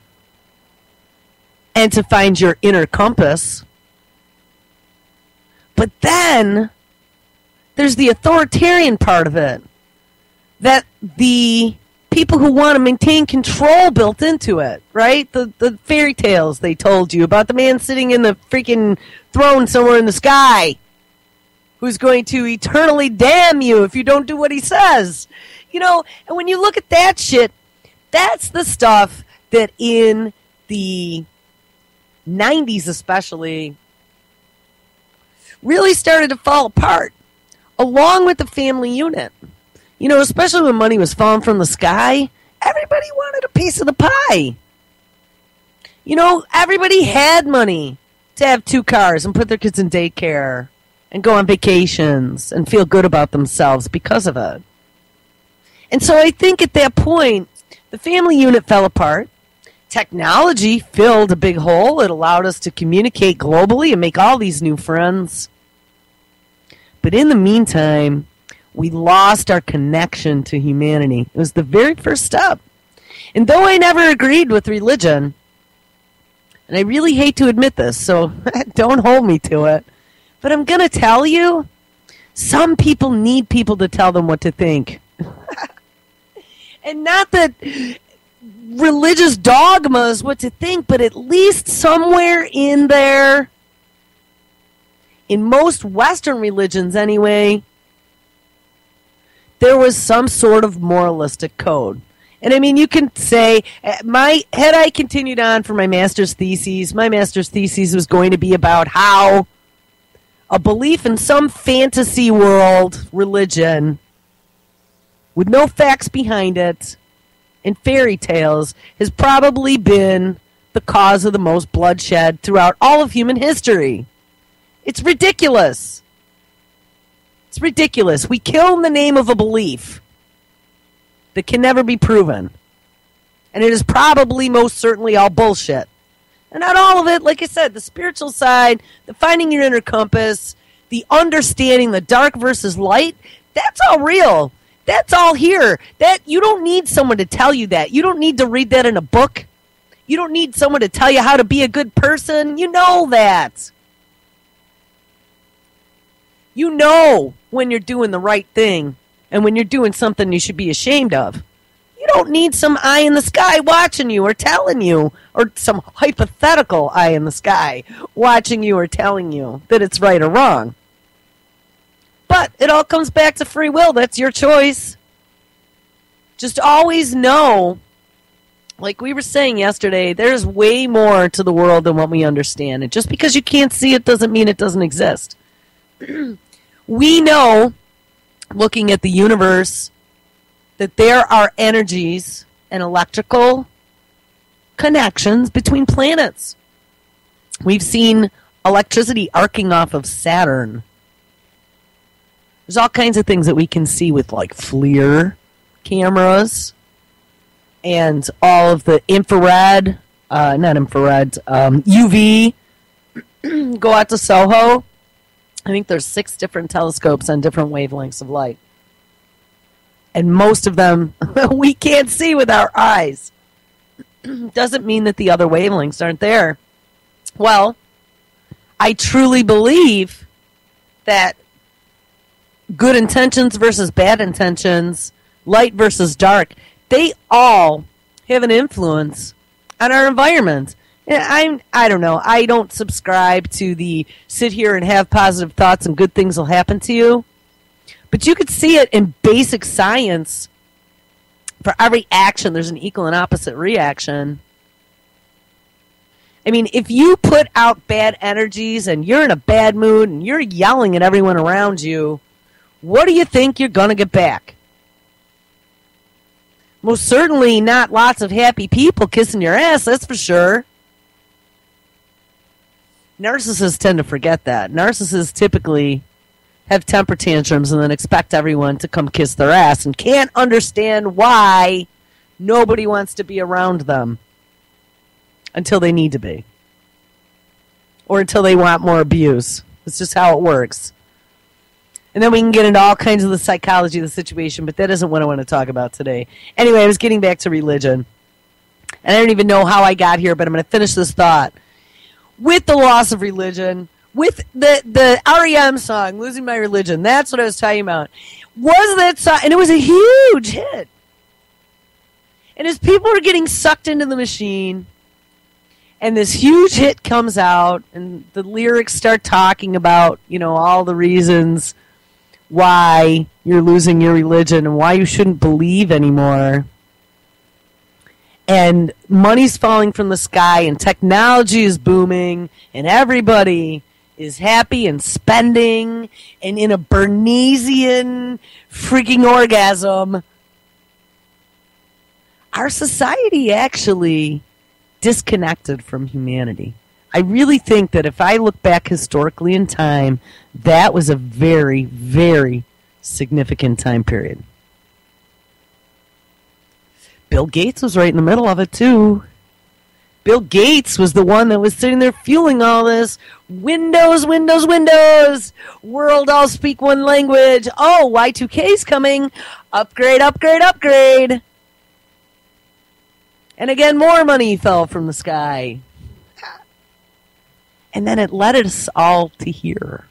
and to find your inner compass. But then there's the authoritarian part of it, that the people who want to maintain control built into it, right? The fairy tales they told you about the man sitting in the freaking throne somewhere in the sky, who's going to eternally damn you if you don't do what he says. And when you look at that shit, that's the stuff that in the 90s especially really started to fall apart, along with the family unit. Especially when money was falling from the sky, everybody wanted a piece of the pie. Everybody had money to have 2 cars and put their kids in daycare and go on vacations and feel good about themselves because of it. And so I think at that point, the family unit fell apart. Technology filled a big hole. It allowed us to communicate globally and make all these new friends. But in the meantime, we lost our connection to humanity. It was the very first step. And though I never agreed with religion, and I really hate to admit this, so don't hold me to it, but I'm going to tell you, some people need people to tell them what to think. And not that religious dogma is what to think, but at least somewhere in there, in most Western religions anyway, there was some sort of moralistic code. And I mean, you can say, had I continued on for my master's thesis was going to be about how a belief in some fantasy world religion with no facts behind it and fairy tales has probably been the cause of the most bloodshed throughout all of human history. It's ridiculous. It's ridiculous. We kill in the name of a belief that can never be proven. And it is probably most certainly all bullshit. And not all of it, like I said, the spiritual side, the finding your inner compass, the understanding the dark versus light, that's all real. That's all here. That you don't need someone to tell you that. You don't need to read that in a book. You don't need someone to tell you how to be a good person. You know that. You know when you're doing the right thing and when you're doing something you should be ashamed of. You don't need some eye in the sky watching you or telling you, or some hypothetical eye in the sky watching you or telling you that it's right or wrong. But it all comes back to free will. That's your choice. Just always know, like we were saying yesterday, there's way more to the world than what we understand. And just because you can't see it doesn't mean it doesn't exist. We know, looking at the universe, that there are energies and electrical connections between planets. We've seen electricity arcing off of Saturn. There's all kinds of things that we can see with like FLIR cameras and all of the infrared, UV. Go out to Soho. I think there's 6 different telescopes on different wavelengths of light. And most of them we can't see with our eyes. Doesn't mean that the other wavelengths aren't there. Well, I truly believe that good intentions versus bad intentions, light versus dark, they all have an influence on our environment. I don't know. I don't subscribe to the sit here and have positive thoughts and good things will happen to you. But you could see it in basic science. For every action, there's an equal and opposite reaction. I mean, if you put out bad energies and you're in a bad mood and you're yelling at everyone around you, what do you think you're going to get back? Most certainly not lots of happy people kissing your ass, that's for sure. Narcissists tend to forget that. Narcissists typically have temper tantrums and then expect everyone to come kiss their ass and can't understand why nobody wants to be around them until they need to be. Or until they want more abuse. It's just how it works. And then we can get into all kinds of the psychology of the situation, but that isn't what I want to talk about today. Anyway, I was getting back to religion. And I don't even know how I got here, but I'm going to finish this thought. With the loss of religion, with the REM song, Losing My Religion, that's what I was talking about. Was that song, and it was a huge hit. And as people are getting sucked into the machine, and this huge hit comes out, and the lyrics start talking about, all the reasons why you're losing your religion and why you shouldn't believe anymore. And money's falling from the sky, and technology is booming, and everybody is happy and spending and in a Bernaysian freaking orgasm. Our society actually disconnected from humanity. I really think that if I look back historically in time, that was a very, very significant time period. Bill Gates was right in the middle of it, too. Bill Gates was the one that was sitting there fueling all this. Windows, Windows, Windows. World all speak one language. Oh, Y2K's coming. Upgrade, upgrade, upgrade. And again, more money fell from the sky. And then it led us all to here.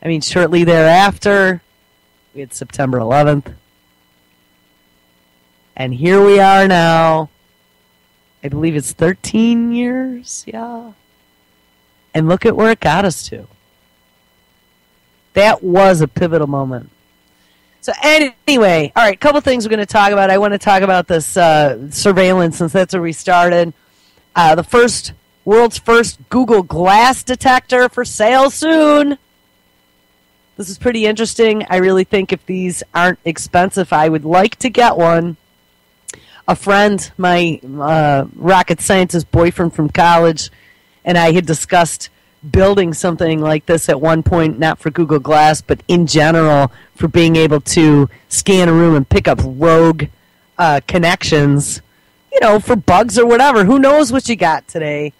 I mean, shortly thereafter, we had September 11th. And here we are now. I believe it's 13 years, yeah. And look at where it got us to. That was a pivotal moment. So anyway, all right, a couple things we're going to talk about. I want to talk about this surveillance, since that's where we started. The world's first Google Glass detector for sale soon. This is pretty interesting. I really think if these aren't expensive, I would like to get one. a friend, my rocket scientist boyfriend from college, and I had discussed building something like this at one point, not for Google Glass, but in general for being able to scan a room and pick up rogue connections, for bugs or whatever. Who knows what you got today?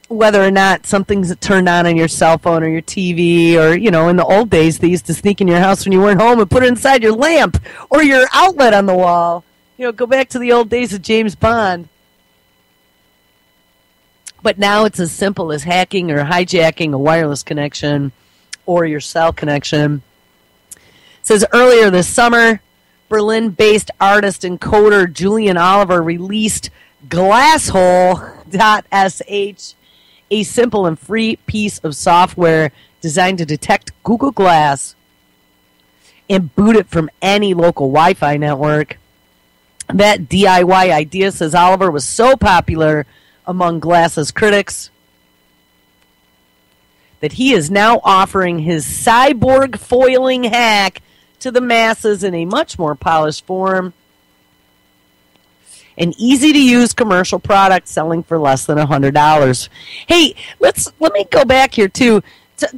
Whether or not something's turned on your cell phone or your TV, or, in the old days, they used to sneak in your house when you weren't home and put it inside your lamp or your outlet on the wall. Go back to the old days of James Bond. But now it's as simple as hacking or hijacking a wireless connection or your cell connection. It says earlier this summer, Berlin-based artist and coder Julian Oliver released Glasshole.sh, a simple and free piece of software designed to detect Google Glass and boot it from any local Wi-Fi network. That DIY idea, says Oliver, was so popular among Glass's critics that he is now offering his cyborg foiling hack to the masses in a much more polished form. An easy-to-use commercial product selling for less than $100. Hey, let me go back here, too.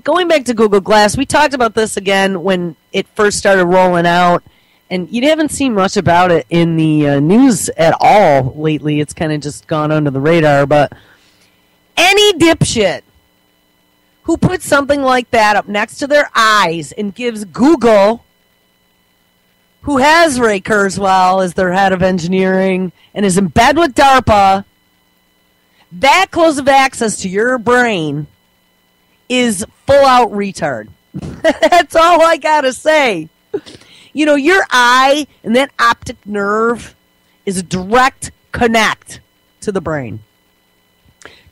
Going back to Google Glass, we talked about this again when it first started rolling out, and you haven't seen much about it in the news at all lately. It's kind of just gone under the radar. But any dipshit who puts something like that up next to their eyes and gives Google, who has Ray Kurzweil as their head of engineering and is in bed with DARPA, that close of access to your brain is full-out retard. That's all I got to say. Your eye and that optic nerve is a direct connect to the brain.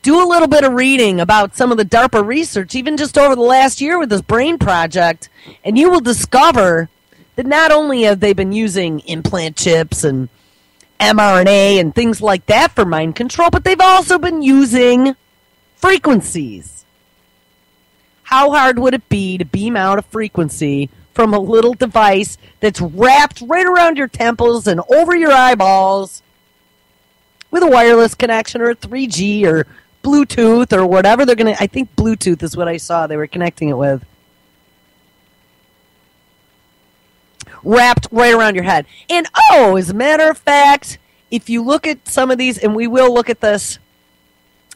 Do a little bit of reading about some of the DARPA research, even just over the last year with this brain project, and you will discover that not only have they been using implant chips and mRNA and things like that for mind control, but they've also been using frequencies. How hard would it be to beam out a frequency from a little device that's wrapped right around your temples and over your eyeballs with a wireless connection or a 3G or Bluetooth or whatever they're going to... I think Bluetooth is what I saw they were connecting it with. Wrapped right around your head. And, as a matter of fact, if you look at some of these, and we will look at this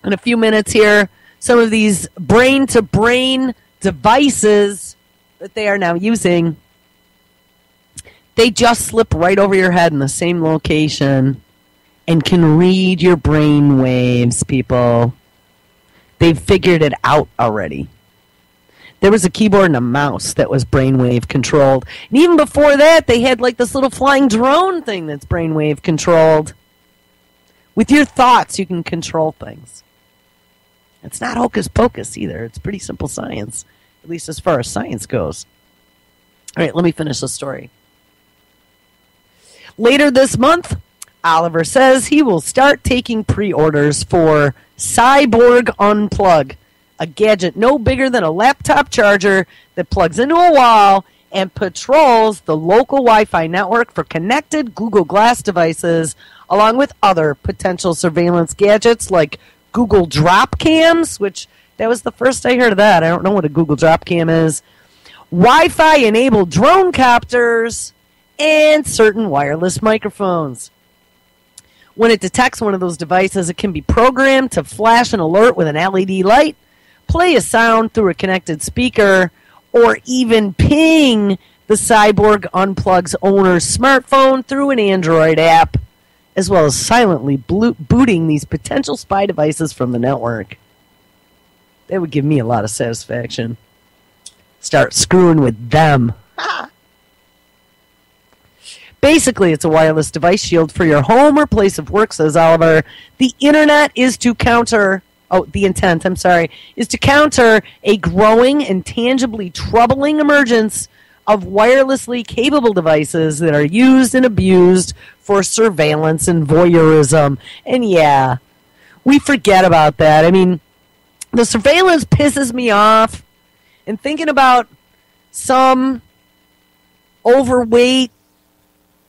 in a few minutes here, some of these brain-to-brain devices that they are now using, they just slip right over your head in the same location and can read your brain waves, people. They've figured it out already. There was a keyboard and a mouse that was brainwave controlled. And even before that, they had like this little flying drone thing that's brainwave controlled. With your thoughts, you can control things. It's not hocus pocus either. It's pretty simple science, at least as far as science goes. All right, let me finish the story. Later this month, Oliver says he will start taking pre-orders for Cyborg Unplug, a gadget no bigger than a laptop charger that plugs into a wall and patrols the local Wi-Fi network for connected Google Glass devices, along with other potential surveillance gadgets like Google Drop Cams, which that was the first I heard of that. I don't know what a Google Drop Cam is. Wi-Fi enabled drone copters and certain wireless microphones. When it detects one of those devices, it can be programmed to flash an alert with an LED light, play a sound through a connected speaker, or even ping the Cyborg Unplug's owner's smartphone through an Android app, as well as silently booting these potential spy devices from the network. That would give me a lot of satisfaction. Start screwing with them. Basically, it's a wireless device shield for your home or place of work, says Oliver. The intent is to counter a growing and tangibly troubling emergence of wirelessly capable devices that are used and abused for surveillance and voyeurism. And yeah, we forget about that. I mean, the surveillance pisses me off. And thinking about some overweight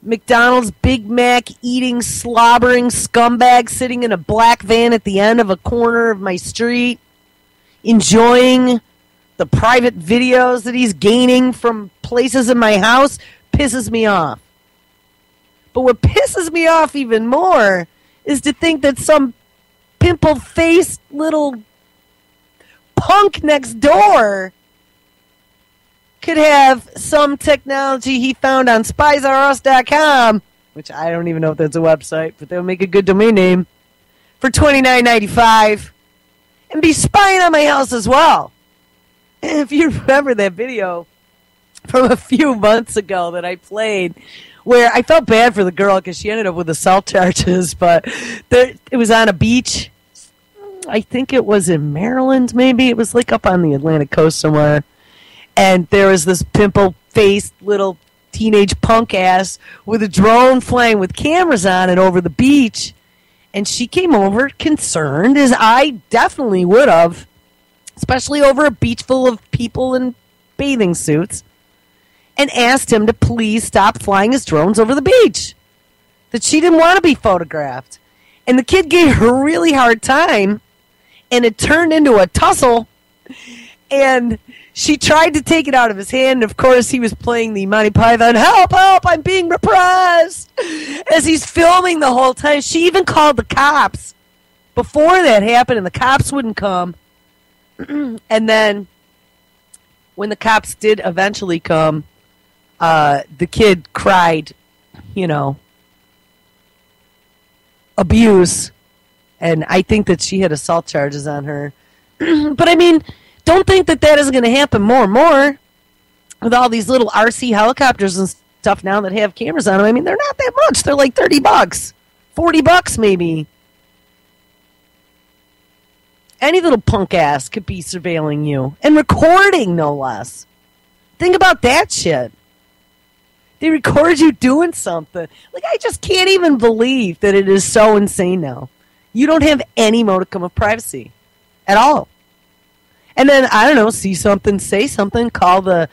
McDonald's Big Mac eating, slobbering scumbag sitting in a black van at the end of a corner of my street, enjoying the private videos that he's gaining from places in my house, pisses me off. But what pisses me off even more is to think that some pimple-faced little punk next door could have some technology he found on SpiesRUs.com, which I don't even know if that's a website, but that would make a good domain name, for $29.95, and be spying on my house as well. And if you remember that video from a few months ago that I played, where I felt bad for the girl because she ended up with assault charges, but it was on a beach. I think it was in Maryland, maybe. It was like up on the Atlantic coast somewhere. And there was this pimple-faced little teenage punk ass with a drone flying with cameras on it over the beach. And she came over concerned, as I definitely would have, especially over a beach full of people in bathing suits, and asked him to please stop flying his drones over the beach. That she didn't want to be photographed. And the kid gave her a really hard time, and it turned into a tussle, and she tried to take it out of his hand, and of course he was playing the Monty Python, help, help, I'm being repressed, as he's filming the whole time. She even called the cops before that happened, and the cops wouldn't come. And then when the cops did eventually come, the kid cried, abuse, and I think that she had assault charges on her. But I mean, don't think that isn't going to happen more and more with all these little RC helicopters and stuff now that have cameras on them. I mean, they're not that much. They're like $30, $40 maybe. Any little punk ass could be surveilling you and recording, no less. Think about that shit. They record you doing something. Like, I just can't even believe that it is so insane now. You don't have any modicum of privacy at all. And then, I don't know, see something, say something, call the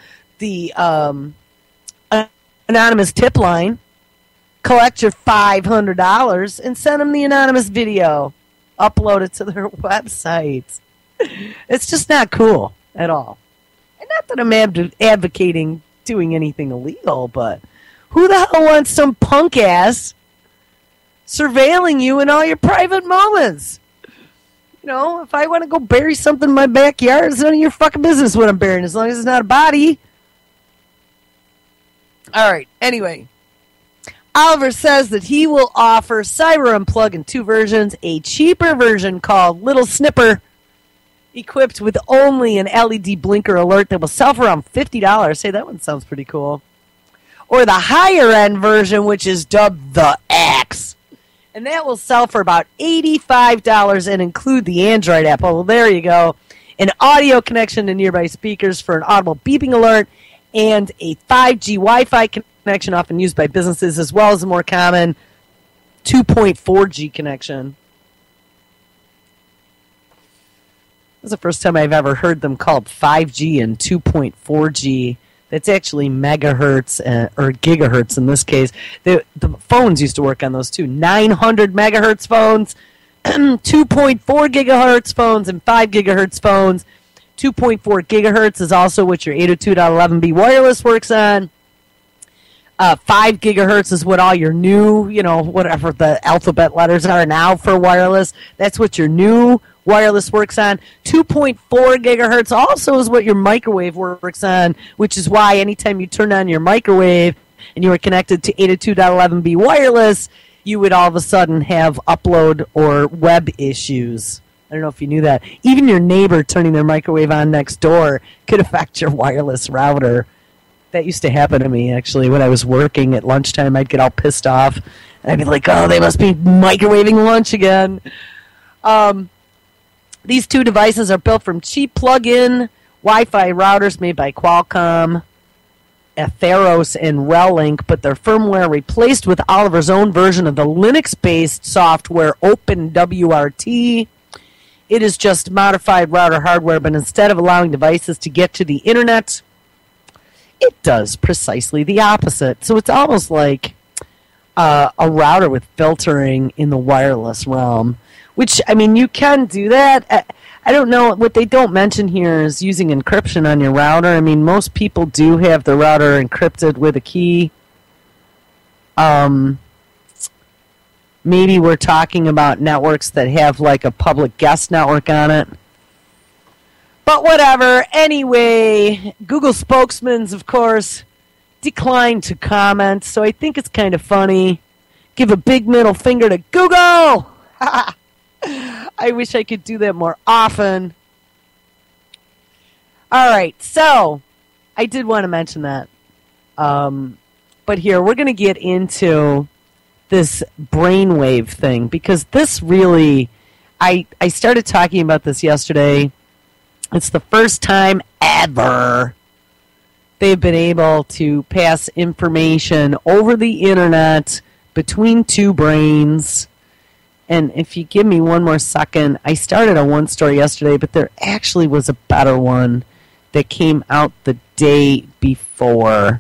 anonymous tip line, collect your $500, and send them the anonymous video. Upload it to their websites. It's just not cool at all. And not that I'm advocating doing anything illegal, but who the hell wants some punk ass surveilling you in all your private moments? If I want to go bury something in my backyard, it's none of your fucking business what I'm burying, as long as it's not a body. All right, anyway. Oliver says that he will offer Cyber Unplug in two versions, a cheaper version called Little Snipper, equipped with only an LED blinker alert that will sell for around $50. Hey, that one sounds pretty cool. Or the higher-end version, which is dubbed the Axe. And that will sell for about $85 and include the Android app. Well, there you go. An audio connection to nearby speakers for an audible beeping alert, and a 5G Wi-Fi connection often used by businesses, as well as a more common 2.4G connection. This is the first time I've ever heard them called 5G and 2.4G. That's actually megahertz or gigahertz in this case. The phones used to work on those too. 900 megahertz phones, 2.4 gigahertz phones, and 5 gigahertz phones. 2.4 gigahertz is also what your 802.11b wireless works on. 5 gigahertz is what all your new, whatever the alphabet letters are now for wireless. That's what your new wireless works on. 2.4 gigahertz also is what your microwave works on, which is why anytime you turn on your microwave and you are connected to 802.11b wireless, you would all of a sudden have upload or web issues. I don't know if you knew that. Even your neighbor turning their microwave on next door could affect your wireless router. That used to happen to me, actually, when I was working at lunchtime. I'd get all pissed off. And I'd be like, oh, they must be microwaving lunch again. These two devices are built from cheap plug-in Wi-Fi routers made by Qualcomm, Atheros, and Relink, but their firmware replaced with Oliver's own version of the Linux-based software OpenWRT. It is just modified router hardware, but instead of allowing devices to get to the internet, it does precisely the opposite. So it's almost like a router with filtering in the wireless realm, which, I mean, you can do that. I don't know. What they don't mention here is using encryption on your router. I mean, most people do have the router encrypted with a key. Maybe we're talking about networks that have like a public guest network on it. But whatever. Anyway, Google spokesmen, of course, declined to comment, so I think it's kind of funny. Give a big middle finger to Google! I wish I could do that more often. Alright, so I did want to mention that. But here, we're going to get into this brainwave thing, because this really, I started talking about this yesterday. It's the first time ever they've been able to pass information over the internet between two brains. And if you give me one more second, I started on one story yesterday, but there actually was a better one that came out the day before.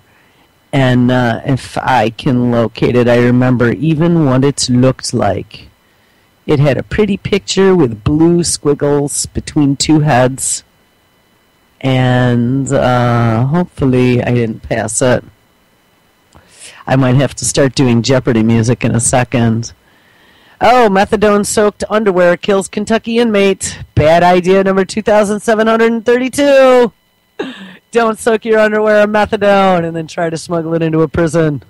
And if I can locate it, I remember even what it looked like. It had a pretty picture with blue squiggles between two heads. And hopefully I didn't pass it. I might have to start doing Jeopardy music in a second. Oh, methadone-soaked underwear kills Kentucky inmate. Bad idea number 2,732. Don't soak your underwear in methadone and then try to smuggle it into a prison.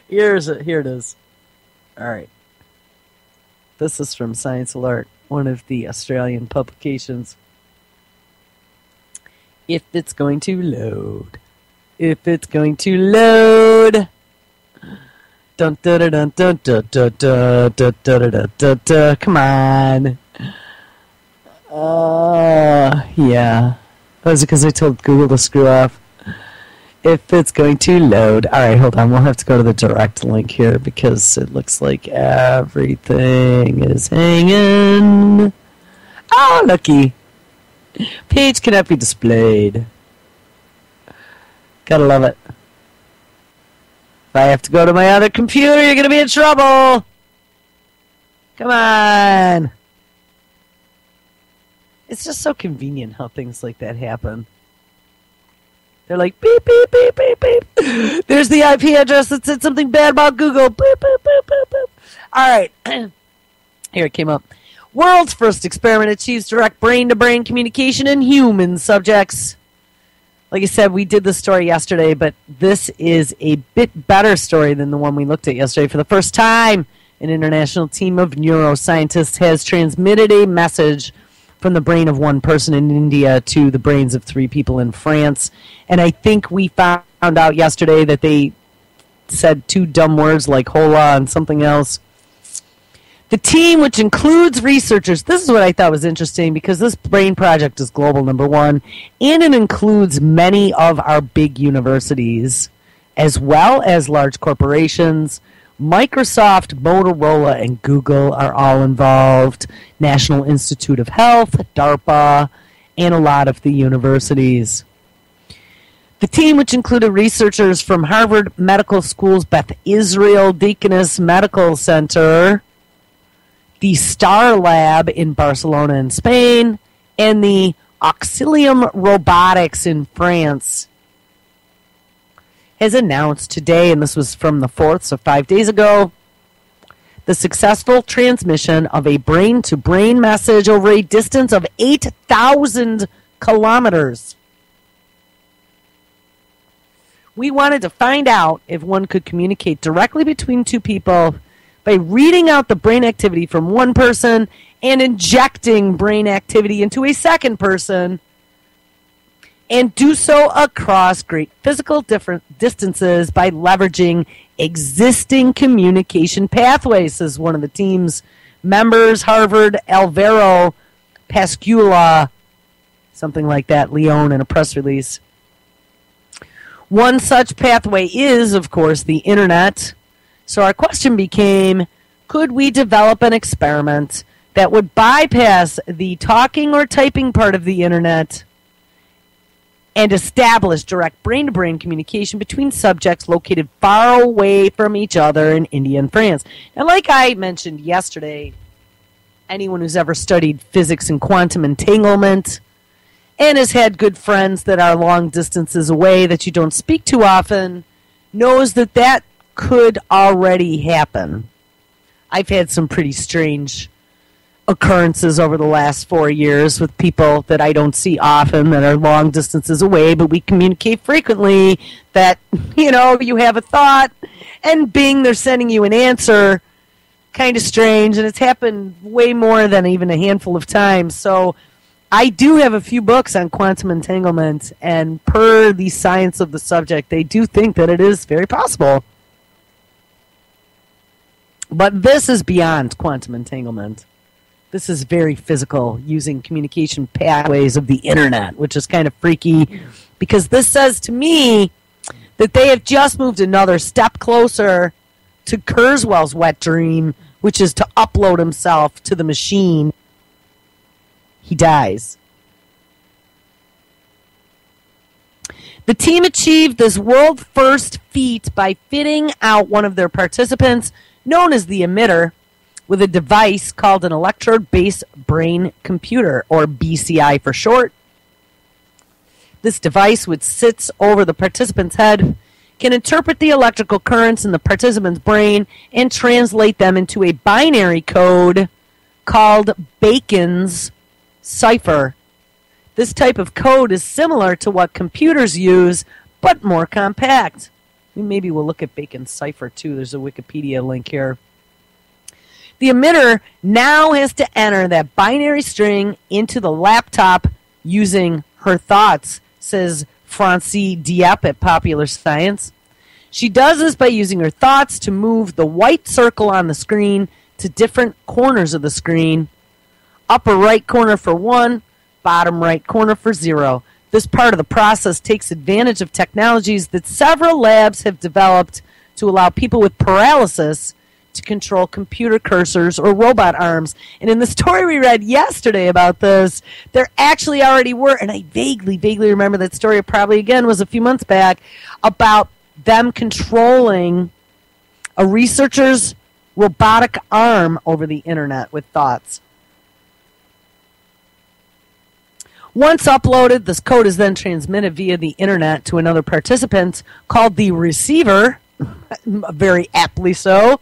Here it is. All right. This is from Science Alert, one of the Australian publications. If it's going to load. If it's going to load. Dun dun dun dun dun dun dun dun dun dun dun dun. Come on. Yeah. Was it because I told Google to screw off? If it's going to load. Alright, hold on. We'll have to go to the direct link here because it looks like everything is hanging. Oh, lucky. Page cannot be displayed. Gotta love it. If I have to go to my other computer, you're gonna be in trouble. Come on. It's just so convenient how things like that happen. They're like, beep, beep, beep, beep, beep. There's the IP address that said something bad about Google. Beep, beep, beep, beep, beep. All right. Here it came up. World's first experiment achieves direct brain-to-brain communication in human subjects. Like I said, we did this story yesterday, but this is a bit better story than the one we looked at yesterday. For the first time, an international team of neuroscientists has transmitted a message from the brain of one person in India to the brains of 3 people in France. And I think we found out yesterday that they said 2 dumb words like hola and something else. The team, which includes researchers, this is what I thought was interesting because this brain project is global, number one, and it includes many of our big universities, as well as large corporations. Microsoft, Motorola, and Google are all involved. National Institute of Health, DARPA, and a lot of the universities. The team, which included researchers from Harvard Medical School's Beth Israel Deaconess Medical Center, the Star Lab in Barcelona in Spain, and the Auxilium Robotics in France, has announced today, and this was from the 4th, so 5 days ago, the successful transmission of a brain-to-brain message over a distance of 8,000 kilometers. We wanted to find out if one could communicate directly between 2 people by reading out the brain activity from one person and injecting brain activity into a second person, and do so across great physical distances by leveraging existing communication pathways, says one of the team's members, Harvard, Alvaro Pascula, something like that, Leon, in a press release. One such pathway is, of course, the internet. So our question became, could we develop an experiment that would bypass the talking or typing part of the internet and establish direct brain-to-brain communication between subjects located far away from each other in India and France. And like I mentioned yesterday, anyone who's ever studied physics and quantum entanglement and has had good friends that are long distances away that you don't speak to often knows that that could already happen. I've had some pretty strange occurrences over the last 4 years with people that I don't see often that are long distances away, but we communicate frequently that, you have a thought and bing, they're sending you an answer. Kind of strange, and it's happened way more than even a handful of times. So I do have a few books on quantum entanglement, and per the science of the subject, they do think that it is very possible. But this is beyond quantum entanglement. This is very physical, using communication pathways of the internet, which is kind of freaky, because this says to me that they have just moved another step closer to Kurzweil's wet dream, which is to upload himself to the machine. He dies. The team achieved this world-first feat by fitting out one of their participants, known as the emitter, with a device called an electrode-based brain computer, or BCI for short. This device, which sits over the participant's head, can interpret the electrical currents in the participant's brain and translate them into a binary code called Bacon's cipher. This type of code is similar to what computers use, but more compact. Maybe we'll look at Bacon's cipher, too. There's a Wikipedia link here. The emitter now has to enter that binary string into the laptop using her thoughts, says Francie Dieppe at Popular Science. She does this by using her thoughts to move the white circle on the screen to different corners of the screen. Upper right corner for 1, bottom right corner for 0. This part of the process takes advantage of technologies that several labs have developed to allow people with paralysis to control computer cursors or robot arms. And in the story we read yesterday about this, there actually already were, and I vaguely remember that story, probably again was a few months back, about them controlling a researcher's robotic arm over the internet with thoughts. Once uploaded, this code is then transmitted via the internet to another participant called the receiver, very aptly so,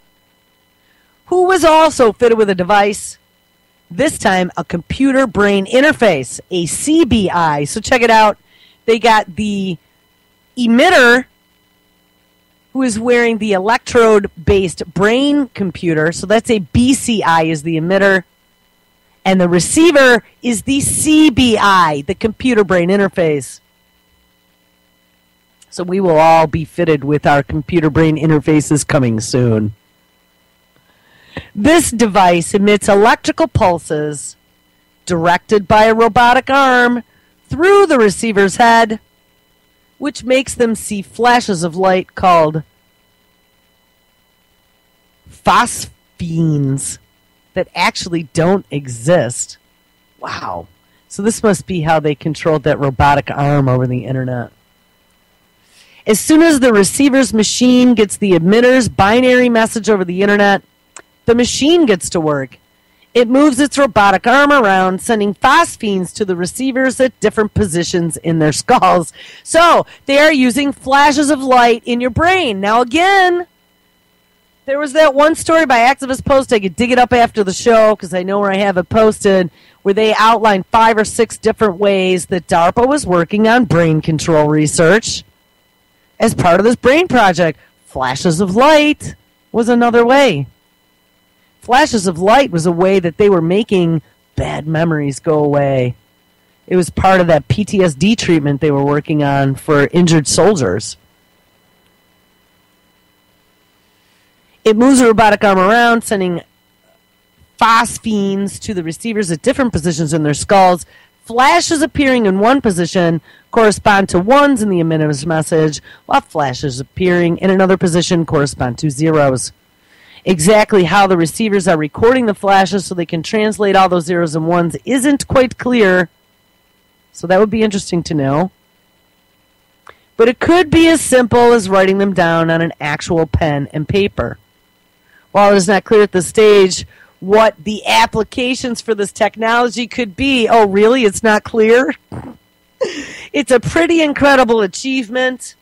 who was also fitted with a device, this time a computer brain interface, a CBI. So check it out. They got the emitter, who is wearing the electrode-based brain computer. So that's a BCI is the emitter. And the receiver is the CBI, the computer brain interface. So we will all be fitted with our computer brain interfaces coming soon. This device emits electrical pulses directed by a robotic arm through the receiver's head, which makes them see flashes of light called phosphenes that actually don't exist. Wow. So this must be how they controlled that robotic arm over the internet. As soon as the receiver's machine gets the emitter's binary message over the internet, the machine gets to work. It moves its robotic arm around, sending phosphenes to the receivers at different positions in their skulls. So they are using flashes of light in your brain. Now again, there was that one story by Activist Post. I could dig it up after the show because I know where I have it posted, where they outlined 5 or 6 different ways that DARPA was working on brain control research as part of this brain project. Flashes of light was another way. Flashes of light was a way that they were making bad memories go away. It was part of that PTSD treatment they were working on for injured soldiers. It moves the robotic arm around, sending phosphenes to the receivers at different positions in their skulls. Flashes appearing in one position correspond to ones in the emitter's message, while flashes appearing in another position correspond to zeros. Exactly how the receivers are recording the flashes so they can translate all those zeros and ones isn't quite clear, so that would be interesting to know. but it could be as simple as writing them down on an actual pen and paper. While it is not clear at this stage what the applications for this technology could be, oh, really? It's not clear? It's a pretty incredible achievement.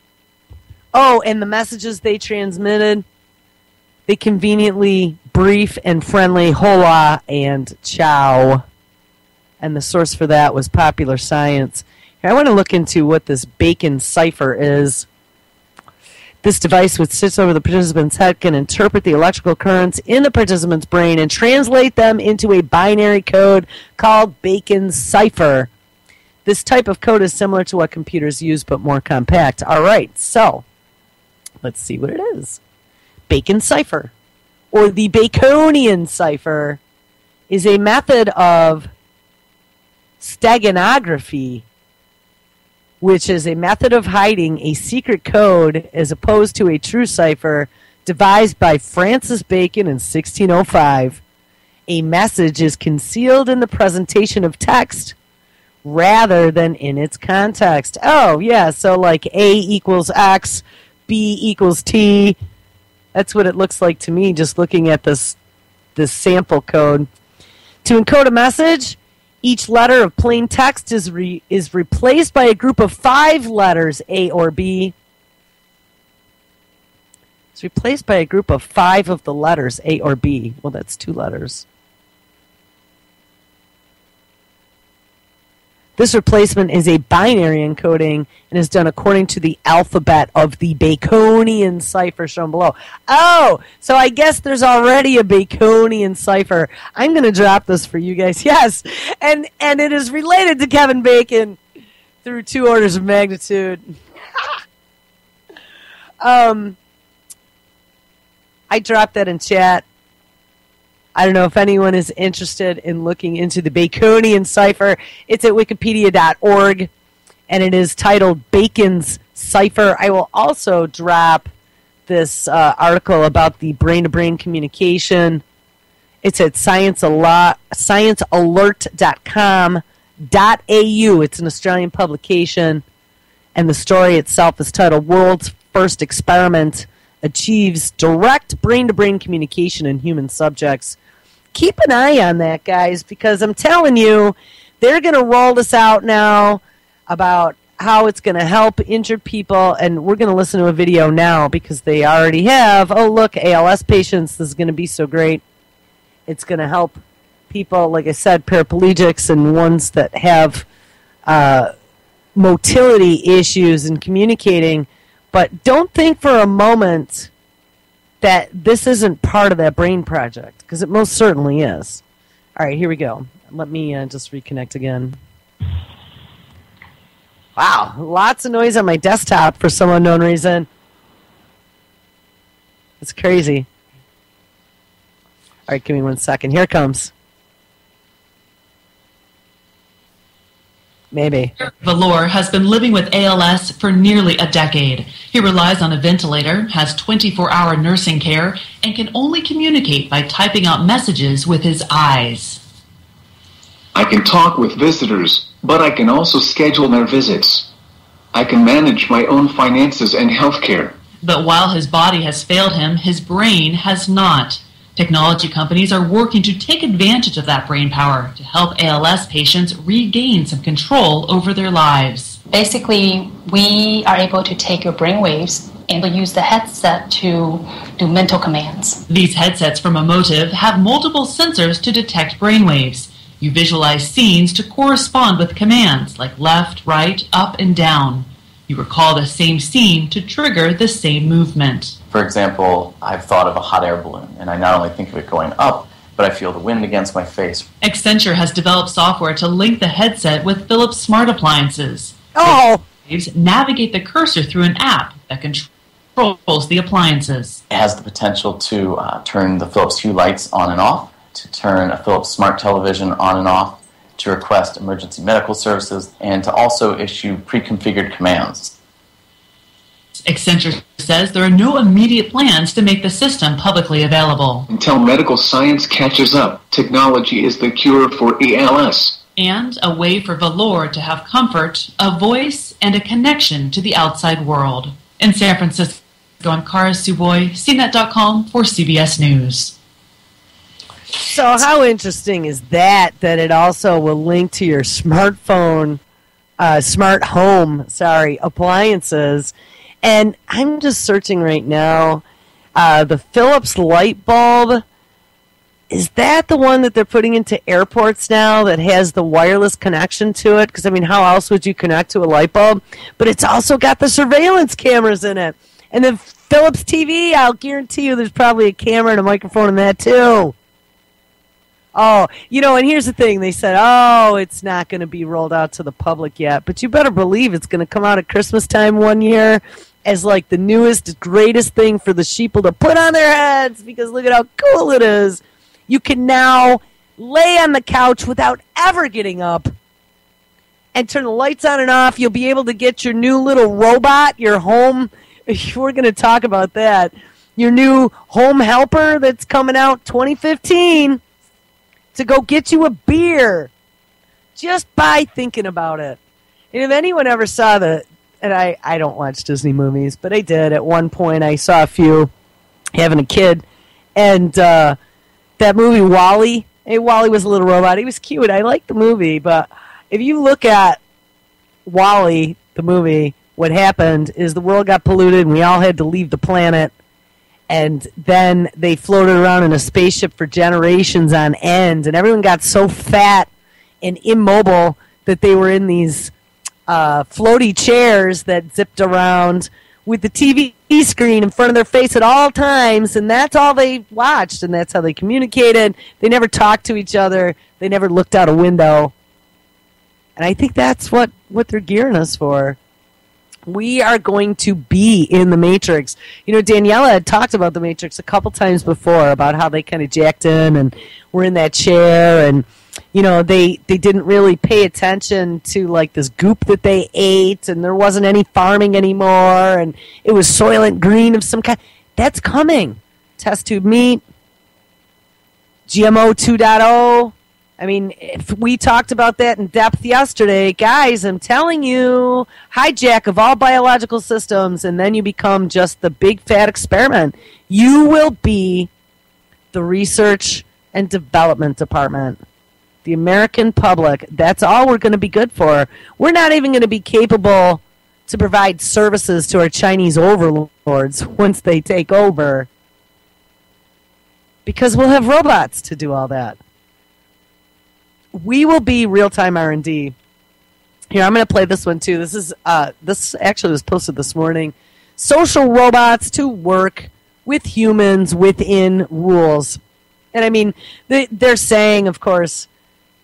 Oh, and the messages they transmitted, they conveniently brief and friendly hola and ciao. And the source for that was Popular Science. Here, I want to look into what this bacon cipher is. This device, which sits over the participant's head, can interpret the electrical currents in the participant's brain and translate them into a binary code called bacon cipher. This type of code is similar to what computers use, but more compact. All right, so let's see what it is. Bacon cipher, or the Baconian cipher, is a method of steganography, which is a method of hiding a secret code as opposed to a true cipher devised by Francis Bacon in 1605. A message is concealed in the presentation of text rather than in its context. Oh, yeah, so like A equals X, B equals T. That's what it looks like to me just looking at this sample code. To encode a message, each letter of plain text is replaced by a group of 5 letters, A or B. It's replaced by a group of 5 of the letters, A or B. Well, that's 2 letters. This replacement is a binary encoding and is done according to the alphabet of the Baconian cipher shown below. Oh, so I guess there's already a Baconian cipher. I'm going to drop this for you guys. Yes, and it is related to Kevin Bacon through 2 orders of magnitude. I dropped that in chat. I don't know if anyone is interested in looking into the Baconian cipher. It's at wikipedia.org, and it is titled Bacon's Cipher. I will also drop this article about the brain-to-brain communication. It's at sciencealert.com.au. It's an Australian publication, and the story itself is titled World's First Experiment Achieves Direct Brain-to-Brain Communication in Human Subjects. Keep an eye on that, guys, because I'm telling you, they're going to roll this out now about how it's going to help injured people, and we're going to listen to a video now because they already have. Oh, look, ALS patients, this is going to be so great. It's going to help people, like I said, paraplegics and ones that have motility issues in communicating. But don't think for a moment that this isn't part of that brain project, because it most certainly is. All right, here we go. Let me just reconnect again. Wow, lots of noise on my desktop for some unknown reason. It's crazy. All right, give me 1 second. Here it comes. Maybe. Valor has been living with ALS for nearly a decade. He relies on a ventilator, has 24-hour nursing care, and can only communicate by typing out messages with his eyes. I can talk with visitors, but I can also schedule their visits. I can manage my own finances and health care. But while his body has failed him, his brain has not. Technology companies are working to take advantage of that brain power to help ALS patients regain some control over their lives. Basically, we are able to take your brain waves and use the headset to do mental commands. These headsets from Emotive have multiple sensors to detect brain waves. You visualize scenes to correspond with commands like left, right, up, and down. You recall the same scene to trigger the same movement. For example, I've thought of a hot air balloon, and I not only think of it going up, but I feel the wind against my face. Accenture has developed software to link the headset with Philips smart appliances. Oh! Navigate the cursor through an app that controls the appliances. It has the potential to turn the Philips Hue lights on and off, to turn a Philips smart television on and off, to request emergency medical services, and to also issue pre-configured commands. Accenture says there are no immediate plans to make the system publicly available. Until medical science catches up, technology is the cure for ALS. and a way for velour to have comfort, a voice, and a connection to the outside world. In San Francisco, I'm Kara Suboy, CNET.com for CBS News. So how interesting is that it also will link to your smartphone, smart home, appliances. And I'm just searching right now, the Philips light bulb. Is that the one that they're putting into airports now that has the wireless connection to it? Because, I mean, how else would you connect to a light bulb? But it's also got the surveillance cameras in it. And the Philips TV, I'll guarantee you there's probably a camera and a microphone in that, too. Oh, and here's the thing. They said, it's not going to be rolled out to the public yet. But you better believe it's going to come out at Christmas time one year as, like, the newest, greatest thing for the sheeple to put on their heads because look at how cool it is. You can now lay on the couch without ever getting up and turn the lights on and off. You'll be able to get your new little robot, your home. We're going to talk about that. Your new home helper that's coming out 2015 to go get you a beer just by thinking about it. And if anyone ever saw and I don't watch Disney movies, but I did at one point. I saw a few having a kid. And that movie, WALL-E. Hey, WALL-E was a little robot. He was cute. I liked the movie. But if you look at WALL-E, the movie, what happened is the world got polluted and we all had to leave the planet. And then they floated around in a spaceship for generations on end. And everyone got so fat and immobile that they were in these floaty chairs that zipped around with the TV screen in front of their face at all times, and that's all they watched, and that's how they communicated. They never talked to each other. They never looked out a window. And I think that's what they're gearing us for. We are going to be in the Matrix. Daniela had talked about the Matrix a couple times before, about how they kind of jacked in and were in that chair, and they didn't really pay attention to like this goop that they ate, and there wasn't any farming anymore, and it was Soylent Green of some kind. That's coming. Test tube meat, GMO 2.0. I mean, if we talked about that in depth yesterday, guys, I'm telling you, hijack of all biological systems, and then you become just the big fat experiment. You will be the research and development department. The American public, that's all we're going to be good for. We're not even going to be capable to provide services to our Chinese overlords once they take over, because we'll have robots to do all that. We will be real-time R&D. Here, I'm going to play this one, too. This actually was posted this morning. Social robots to work with humans within rules. And, I mean, they're saying, of course,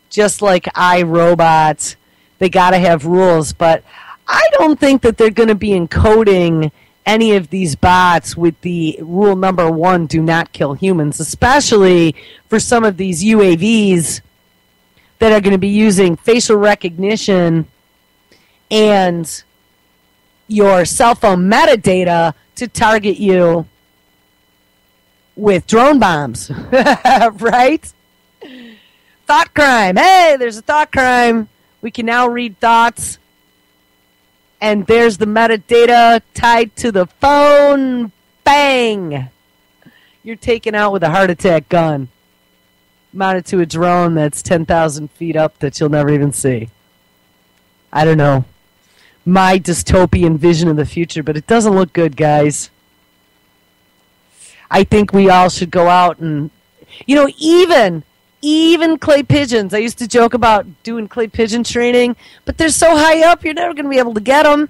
just like iRobot, they got to have rules. But I don't think that they're going to be encoding any of these bots with the rule number 1, do not kill humans, especially for some of these UAVs that are going to be using facial recognition and your cell phone metadata to target you with drone bombs, right? Thought crime. Hey, there's a thought crime. We can now read thoughts. And there's the metadata tied to the phone. Bang! You're taken out with a heart attack gun, mounted to a drone that's 10,000 feet up that you'll never even see. I don't know. My dystopian vision of the future, but it doesn't look good, guys. I think we all should go out and, even clay pigeons. I used to joke about doing clay pigeon training, but they're so high up, you're never going to be able to get them.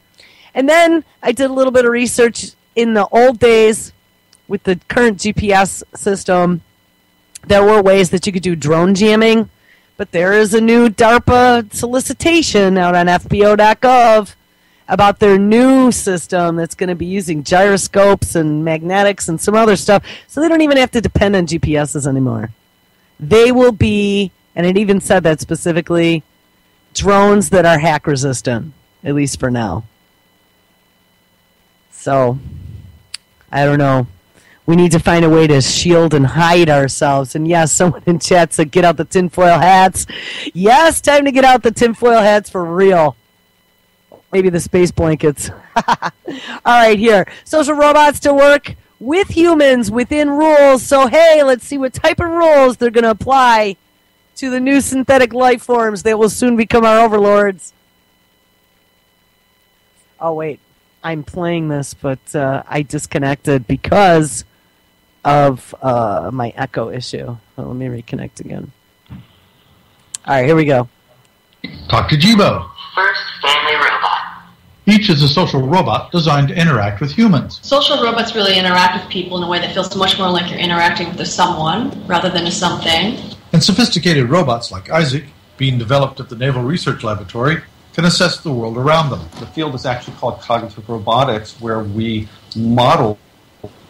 And then I did a little bit of research in the old days with the current GPS system. There were ways that you could do drone jamming, but there is a new DARPA solicitation out on FBO.gov about their new system that's going to be using gyroscopes and magnetics and some other stuff, so they don't even have to depend on GPSs anymore. They will be, and it even said that specifically, drones that are hack resistant, at least for now. So, I don't know. We need to find a way to shield and hide ourselves. And yes, someone in chat said, get out the tinfoil hats. Yes, time to get out the tinfoil hats for real. Maybe the space blankets. All right, here. Social robots to work with humans within rules. So, hey, let's see what type of rules they're going to apply to the new synthetic life forms that will soon become our overlords. Oh, wait. I'm playing this, but I disconnected because of my echo issue. Well, let me reconnect again. All right, here we go. Talk to Jibo. First family robot. Each is a social robot designed to interact with humans. Social robots really interact with people in a way that feels much more like you're interacting with a someone rather than a something. And sophisticated robots like Isaac, being developed at the Naval Research Laboratory, can assess the world around them. The field is actually called cognitive robotics, where we model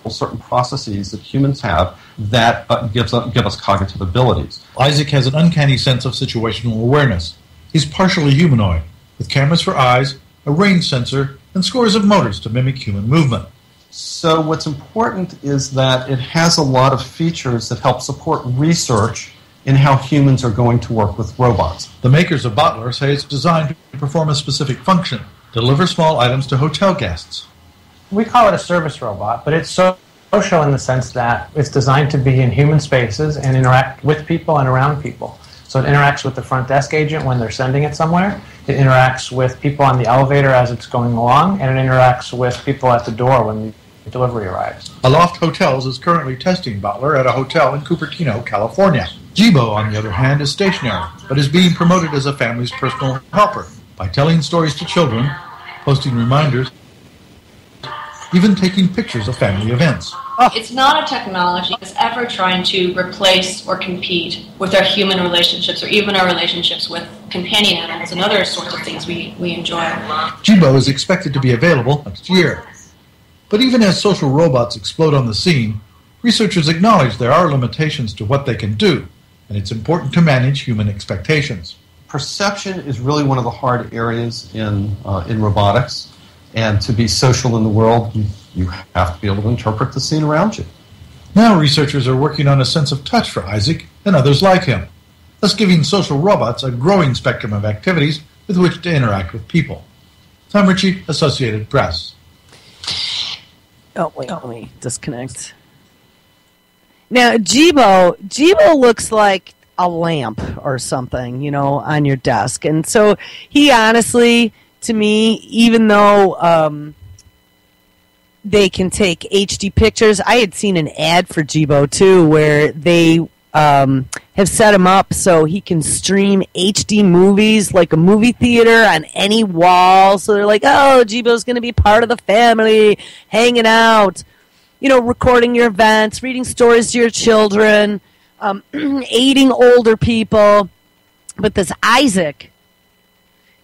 certain processes that humans have that give us cognitive abilities. Isaac has an uncanny sense of situational awareness. He's partially humanoid, with cameras for eyes, a range sensor, and scores of motors to mimic human movement. So what's important is that it has a lot of features that help support research in how humans are going to work with robots. The makers of Bottler say it's designed to perform a specific function, deliver small items to hotel guests. We call it a service robot, but it's social in the sense that it's designed to be in human spaces and interact with people and around people. So it interacts with the front desk agent when they're sending it somewhere. It interacts with people on the elevator as it's going along, and it interacts with people at the door when the delivery arrives. Aloft Hotels is currently testing Bottler at a hotel in Cupertino, California. Jibo, on the other hand, is stationary, but is being promoted as a family's personal helper by telling stories to children, posting reminders, even taking pictures of family events. It's not a technology that's ever trying to replace or compete with our human relationships or even our relationships with companion animals and other sorts of things we enjoy. Jibo is expected to be available next year. But even as social robots explode on the scene, researchers acknowledge there are limitations to what they can do, and it's important to manage human expectations. Perception is really one of the hard areas in robotics, and to be social in the world, you have to be able to interpret the scene around you. Now researchers are working on a sense of touch for Isaac and others like him, thus giving social robots a growing spectrum of activities with which to interact with people. Tom Ritchie, Associated Press. Oh, wait, let me disconnect. Now, Jibo looks like a lamp or something, on your desk. And so he honestly, to me, even though they can take HD pictures, I had seen an ad for Jibo, too, where they have set him up so he can stream HD movies like a movie theater on any wall. So they're like, oh, Jibo's going to be part of the family, hanging out, recording your events, reading stories to your children, aiding older people. But this Isaac,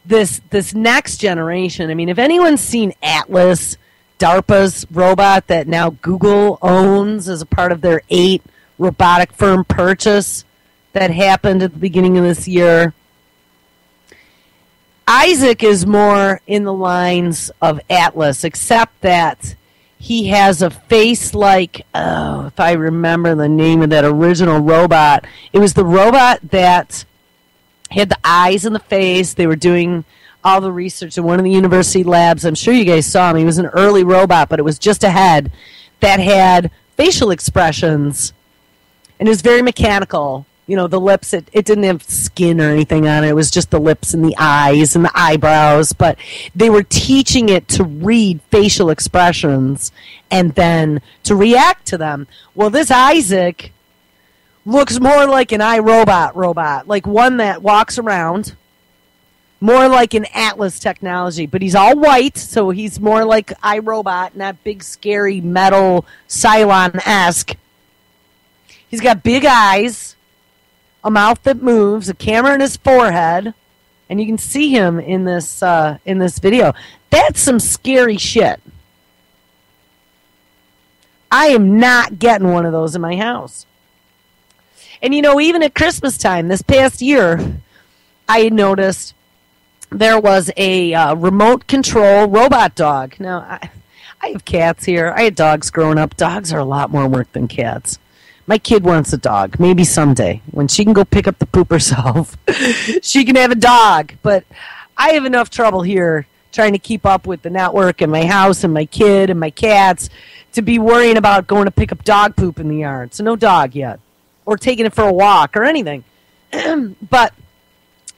this next generation, I mean, if anyone's seen Atlas, DARPA's robot that now Google owns as a part of their 8 robotic firm purchase that happened at the beginning of this year, Isaac is more in the lines of Atlas, except that he has a face like, if I remember the name of that original robot, it was the robot that had the eyes and the face. They were doing all the research in one of the university labs. I'm sure you guys saw him. He was an early robot, but it was just a head that had facial expressions, and it was very mechanical. The lips, it didn't have skin or anything on it. It was just the lips and the eyes and the eyebrows. But they were teaching it to read facial expressions and then to react to them. Well, this Isaac looks more like an iRobot robot, like one that walks around, more like an Atlas technology. But he's all white, so he's more like iRobot, not big, scary, metal, Cylon-esque. He's got big eyes, a mouth that moves, a camera in his forehead, and you can see him in this video. That's some scary shit. I am not getting one of those in my house. And even at Christmas time this past year, I had noticed there was a remote control robot dog. Now, I have cats here. I had dogs growing up. Dogs are a lot more work than cats. My kid wants a dog. Maybe someday. When she can go pick up the poop herself, she can have a dog. But I have enough trouble here trying to keep up with the network and my house and my kid and my cats to be worrying about going to pick up dog poop in the yard. So no dog yet. Or taking it for a walk or anything. But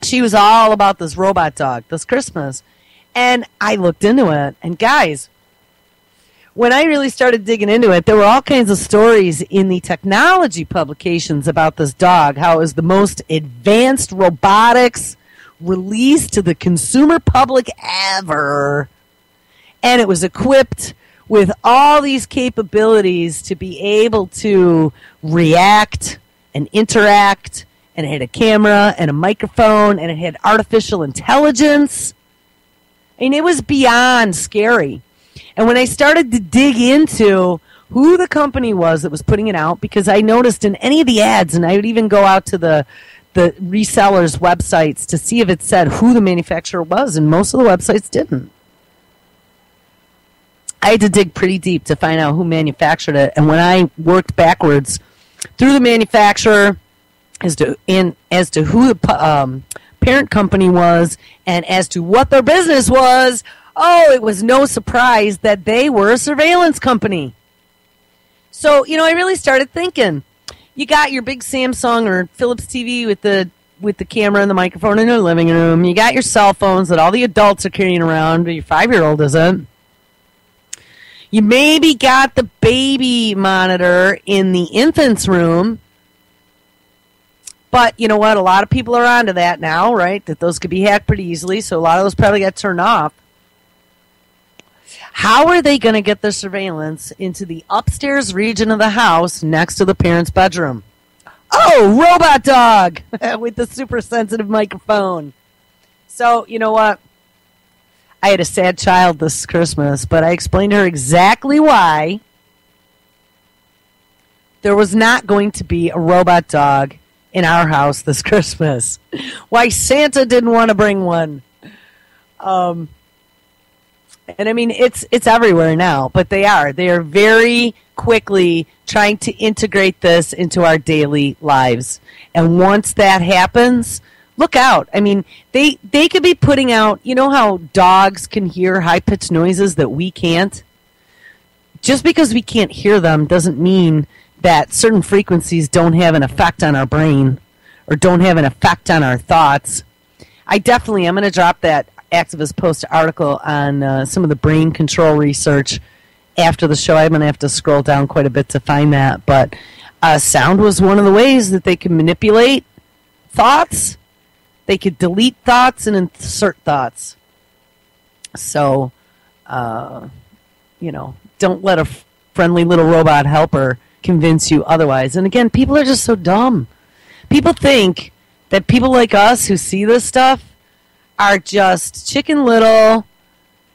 she was all about this robot dog this Christmas. And I looked into it. And guys, when I really started digging into it, there were all kinds of stories in the technology publications about this dog, how it was the most advanced robotics released to the consumer public ever. And it was equipped with all these capabilities to be able to react and interact, and it had a camera and a microphone, and it had artificial intelligence. I mean, it was beyond scary. And when I started to dig into who the company was that was putting it out, because I noticed in any of the ads, and I would even go out to the resellers' websites to see if it said who the manufacturer was, and most of the websites didn't. I had to dig pretty deep to find out who manufactured it, and when I worked backwards through the manufacturer as to who the parent company was and as to what their business was, oh, it was no surprise that they were a surveillance company. So, I really started thinking. You got your big Samsung or Philips TV with the camera and the microphone in their living room. You got your cell phones that all the adults are carrying around, but your 5-year-old isn't. You maybe got the baby monitor in the infant's room. But you know what? A lot of people are onto that now, right? That those could be hacked pretty easily, so a lot of those probably got turned off. How are they going to get their surveillance into the upstairs region of the house next to the parent's bedroom? Oh, robot dog with the super sensitive microphone. So, you know what? I had a sad child this Christmas, but I explained to her exactly why there was not going to be a robot dog in our house this Christmas. Why Santa didn't want to bring one. And I mean, it's everywhere now, but they are very quickly trying to integrate this into our daily lives. And once that happens, look out. I mean, they could be putting out, you know how dogs can hear high-pitched noises that we can't? Just because we can't hear them doesn't mean that certain frequencies don't have an effect on our brain or don't have an effect on our thoughts. I'm going to drop that Activist Post article on some of the brain control research after the show. I'm going to have to scroll down quite a bit to find that. But sound was one of the ways that they can manipulate thoughts. They could delete thoughts and insert thoughts. So, don't let a friendly little robot helper convince you otherwise. And again, people are just so dumb. People think that people like us who see this stuff are just Chicken Little,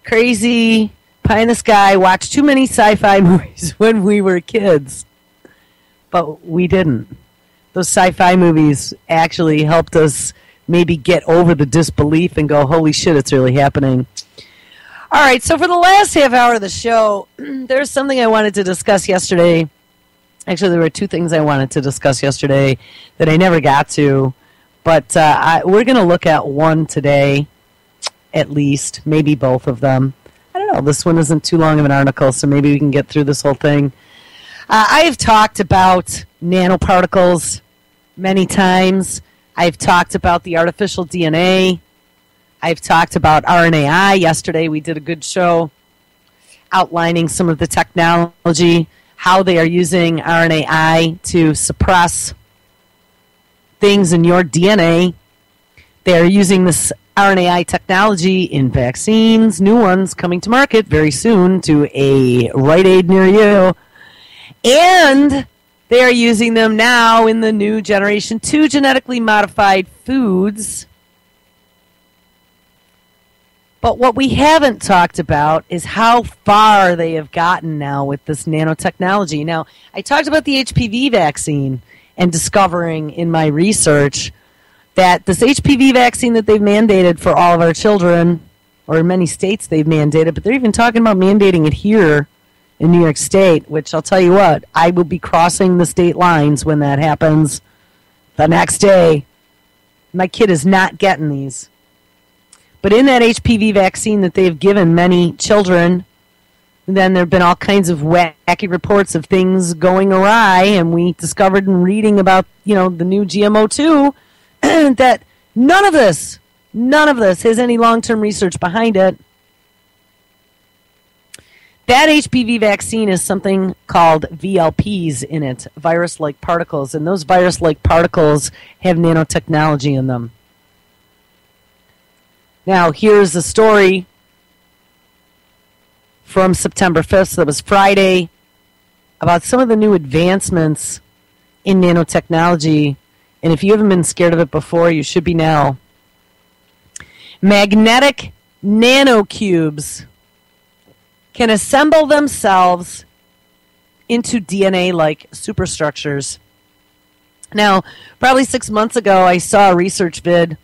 crazy, pie in the sky, watched too many sci-fi movies when we were kids. But we didn't. Those sci-fi movies actually helped us maybe get over the disbelief and go, holy shit, it's really happening. All right, so for the last half hour of the show, there's something I wanted to discuss yesterday. Actually, there were two things I wanted to discuss yesterday that I never got to. But we're going to look at one today, at least, maybe both of them. I don't know. This one isn't too long of an article, so maybe we can get through this whole thing. I have talked about nanoparticles many times. I've talked about the artificial DNA. I've talked about RNAi. Yesterday we did a good show outlining some of the technology, how they are using RNAi to suppress things in your DNA. They're using this RNAi technology in vaccines, new ones coming to market very soon to a Rite Aid near you. And they are using them now in the new Generation 2 genetically modified foods. But what we haven't talked about is how far they have gotten now with this nanotechnology. Now, I talked about the HPV vaccine and discovering in my research that this HPV vaccine that they've mandated for all of our children, or in many states they've mandated, but they're even talking about mandating it here in New York State, which I'll tell you what, I will be crossing the state lines when that happens the next day. My kid is not getting these. But in that HPV vaccine that they've given many children, then there have been all kinds of wacky reports of things going awry, and we discovered in reading about, the new GMO too, that none of this has any long-term research behind it. That HPV vaccine is something called VLPs in it, virus-like particles, and those virus-like particles have nanotechnology in them. Now, here's a story from September 5th, so that was Friday, about some of the new advancements in nanotechnology, and if you haven't been scared of it before, you should be now. Magnetic nanocubes can assemble themselves into DNA-like superstructures. Now, probably 6 months ago, I saw a research vid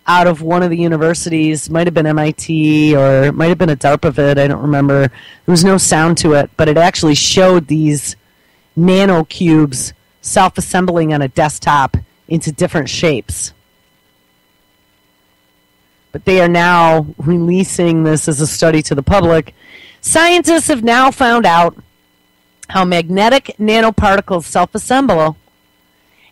out of one of the universities, might have been MIT or it might have been a DARPA vid, I don't remember. There was no sound to it, but it actually showed these nanocubes self-assembling on a desktop into different shapes. But they are now releasing this as a study to the public. Scientists have now found out how magnetic nanoparticles self-assemble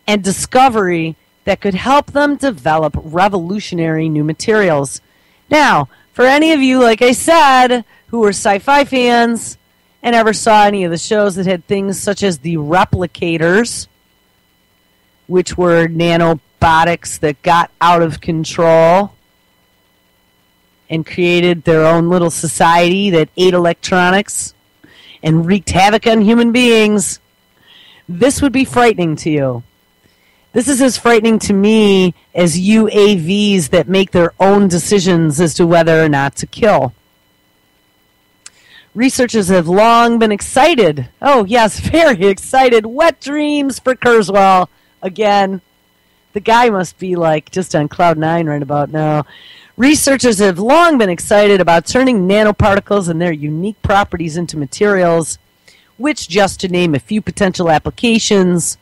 and discovery that could help them develop revolutionary new materials. Now, for any of you, like I said, who are sci-fi fans and ever saw any of the shows that had things such as the replicators, which were nanobotics that got out of control and created their own little society that ate electronics and wreaked havoc on human beings, this would be frightening to you. This is as frightening to me as UAVs that make their own decisions as to whether or not to kill. Researchers have long been excited. Oh, yes, very excited. Wet dreams for Kurzweil. Again, the guy must be just on cloud nine right about now. Researchers have long been excited about turning nanoparticles and their unique properties into materials, which, just to name a few potential applications,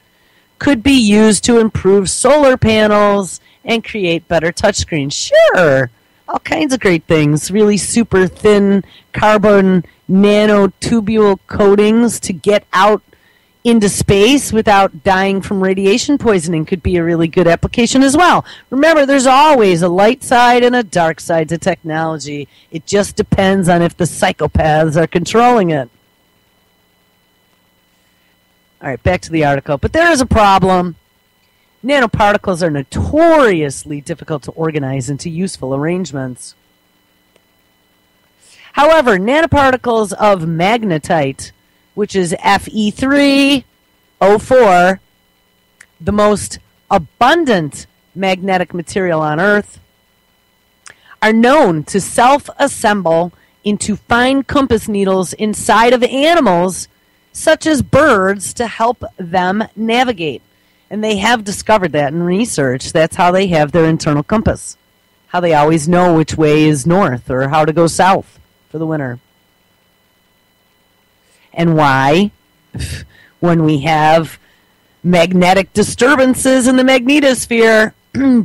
could be used to improve solar panels and create better touchscreens. Sure, all kinds of great things. Really super thin carbon nanotubule coatings to get out into space without dying from radiation poisoning could be a really good application as well. Remember, there's always a light side and a dark side to technology. It just depends on if the psychopaths are controlling it. All right, back to the article. But there is a problem. Nanoparticles are notoriously difficult to organize into useful arrangements. However, nanoparticles of magnetite, which is Fe3O4, the most abundant magnetic material on Earth, are known to self-assemble into fine compass needles inside of animals, such as birds, to help them navigate. And they have discovered that in research. That's how they have their internal compass, how they always know which way is north or how to go south for the winter. And why? When we have magnetic disturbances in the magnetosphere,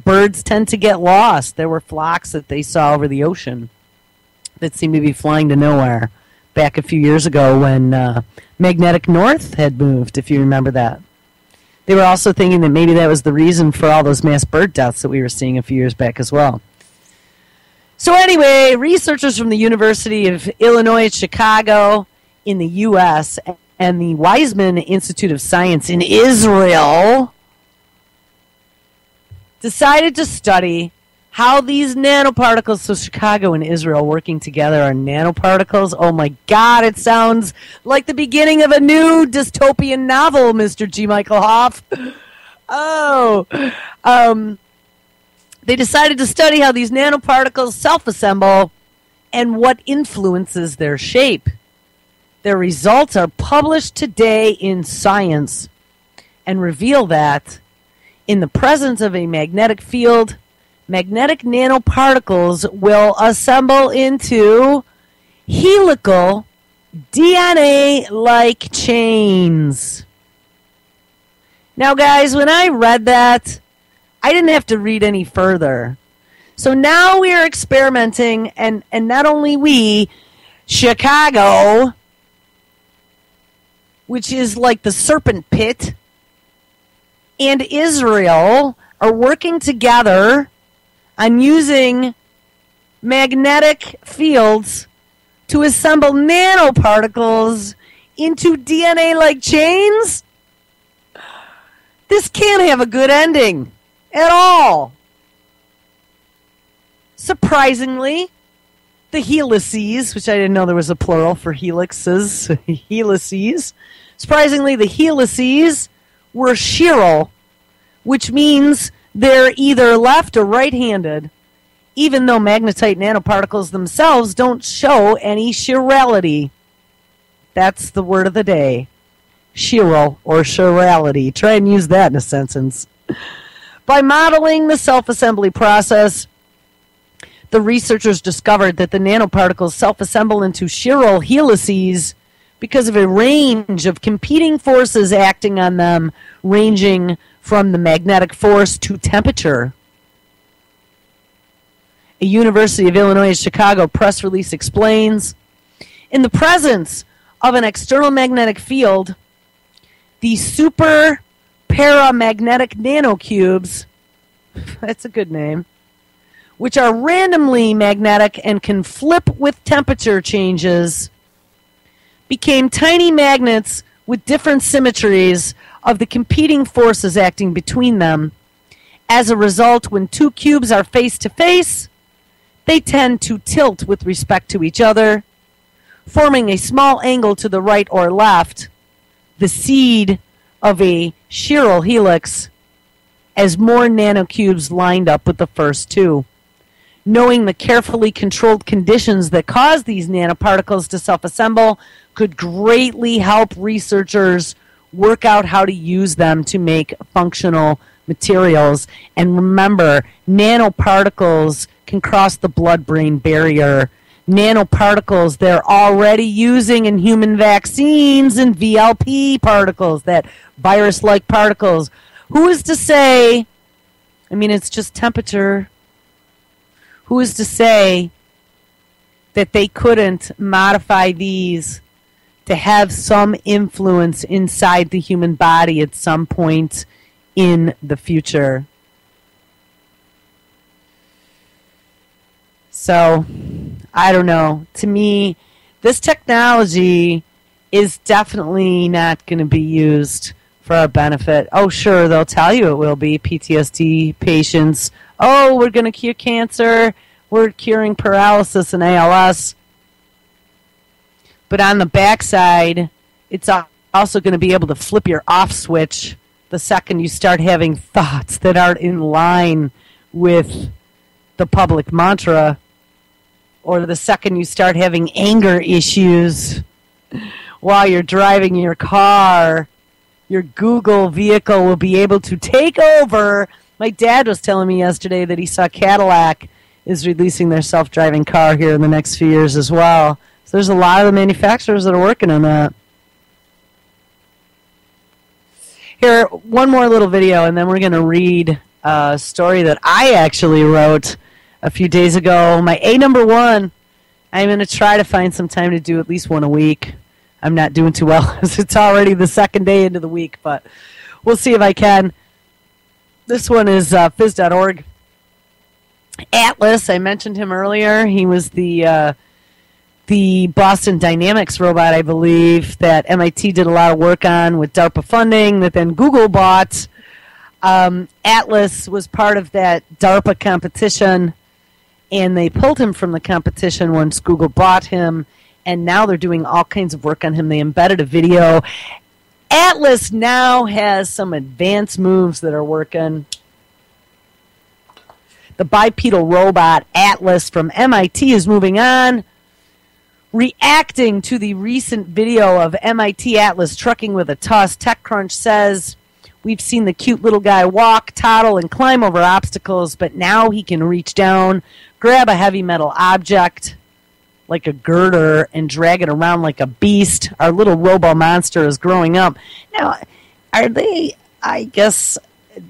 birds tend to get lost. There were flocks that they saw over the ocean that seemed to be flying to nowhere back a few years ago when magnetic north had moved, if you remember that. They were also thinking that maybe that was the reason for all those mass bird deaths that we were seeing a few years back as well. So anyway, researchers from the University of Illinois at Chicago in the U.S. and the Weizmann Institute of Science in Israel decided to study how these nanoparticles, so Chicago and Israel working together are nanoparticles. Oh my God, it sounds like the beginning of a new dystopian novel, Mr. G. Michael Hoff. They decided to study how these nanoparticles self-assemble and what influences their shape. Their results are published today in Science and reveal that in the presence of a magnetic field, magnetic nanoparticles will assemble into helical DNA-like chains. Now, guys, when I read that, I didn't have to read any further. So now we are experimenting, and not only we, Chicago, which is like the serpent pit, and Israel are working together on using magnetic fields to assemble nanoparticles into DNA-like chains. This can't have a good ending at all. Surprisingly, the helices, which I didn't know there was a plural for helixes, helices. Surprisingly, the helices were chiral, which means they're either left or right-handed, even though magnetite nanoparticles themselves don't show any chirality. That's the word of the day. Chiral or chirality. Try and use that in a sentence. By modeling the self-assembly process, the researchers discovered that the nanoparticles self-assemble into chiral helices because of a range of competing forces acting on them, ranging from the magnetic force to temperature. A University of Illinois Chicago press release explains, in the presence of an external magnetic field, the super paramagnetic nanocubes, that's a good name, which are randomly magnetic and can flip with temperature changes, became tiny magnets with different symmetries of the competing forces acting between them. As a result, when two cubes are face to face, they tend to tilt with respect to each other, forming a small angle to the right or left, the seed of a chiral helix, as more nanocubes lined up with the first two. Knowing the carefully controlled conditions that cause these nanoparticles to self-assemble could greatly help researchers work out how to use them to make functional materials. And remember, nanoparticles can cross the blood-brain barrier. Nanoparticles they're already using in human vaccines and VLP particles, that virus-like particles. Who is to say, I mean, it's just temperature. Who is to say that they couldn't modify these to have some influence inside the human body at some point in the future? So, I don't know. To me, this technology is definitely not going to be used for our benefit. Oh, sure, they'll tell you it will be. PTSD patients. Oh, we're going to cure cancer. We're curing paralysis and ALS. But on the backside, it's also going to be able to flip your off switch the second you start having thoughts that aren't in line with the public mantra, or the second you start having anger issues while you're driving your car. Your Google vehicle will be able to take over. My dad was telling me yesterday that he saw Cadillac is releasing their self-driving car here in the next few years as well. So there's a lot of the manufacturers that are working on that. Here, one more little video, and then we're going to read a story that I actually wrote a few days ago. My A number one, I'm going to try to find some time to do at least one a week. I'm not doing too well because it's already the second day into the week, but we'll see if I can. This one is phys.org. Atlas, I mentioned him earlier. He was the Boston Dynamics robot, I believe, that MIT did a lot of work on with DARPA funding that then Google bought. Atlas was part of that DARPA competition, and they pulled him from the competition once Google bought him, and now they're doing all kinds of work on him. They embedded a video. Atlas now has some advanced moves that are working. The bipedal robot Atlas from MIT is moving on, reacting to the recent video of MIT Atlas trucking with a tusk. TechCrunch says, We've seen the cute little guy walk, toddle, and climb over obstacles, but now he can reach down, grab a heavy metal object like a girder, and drag it around like a beast. Our little robo monster is growing up. Now, are they, I guess,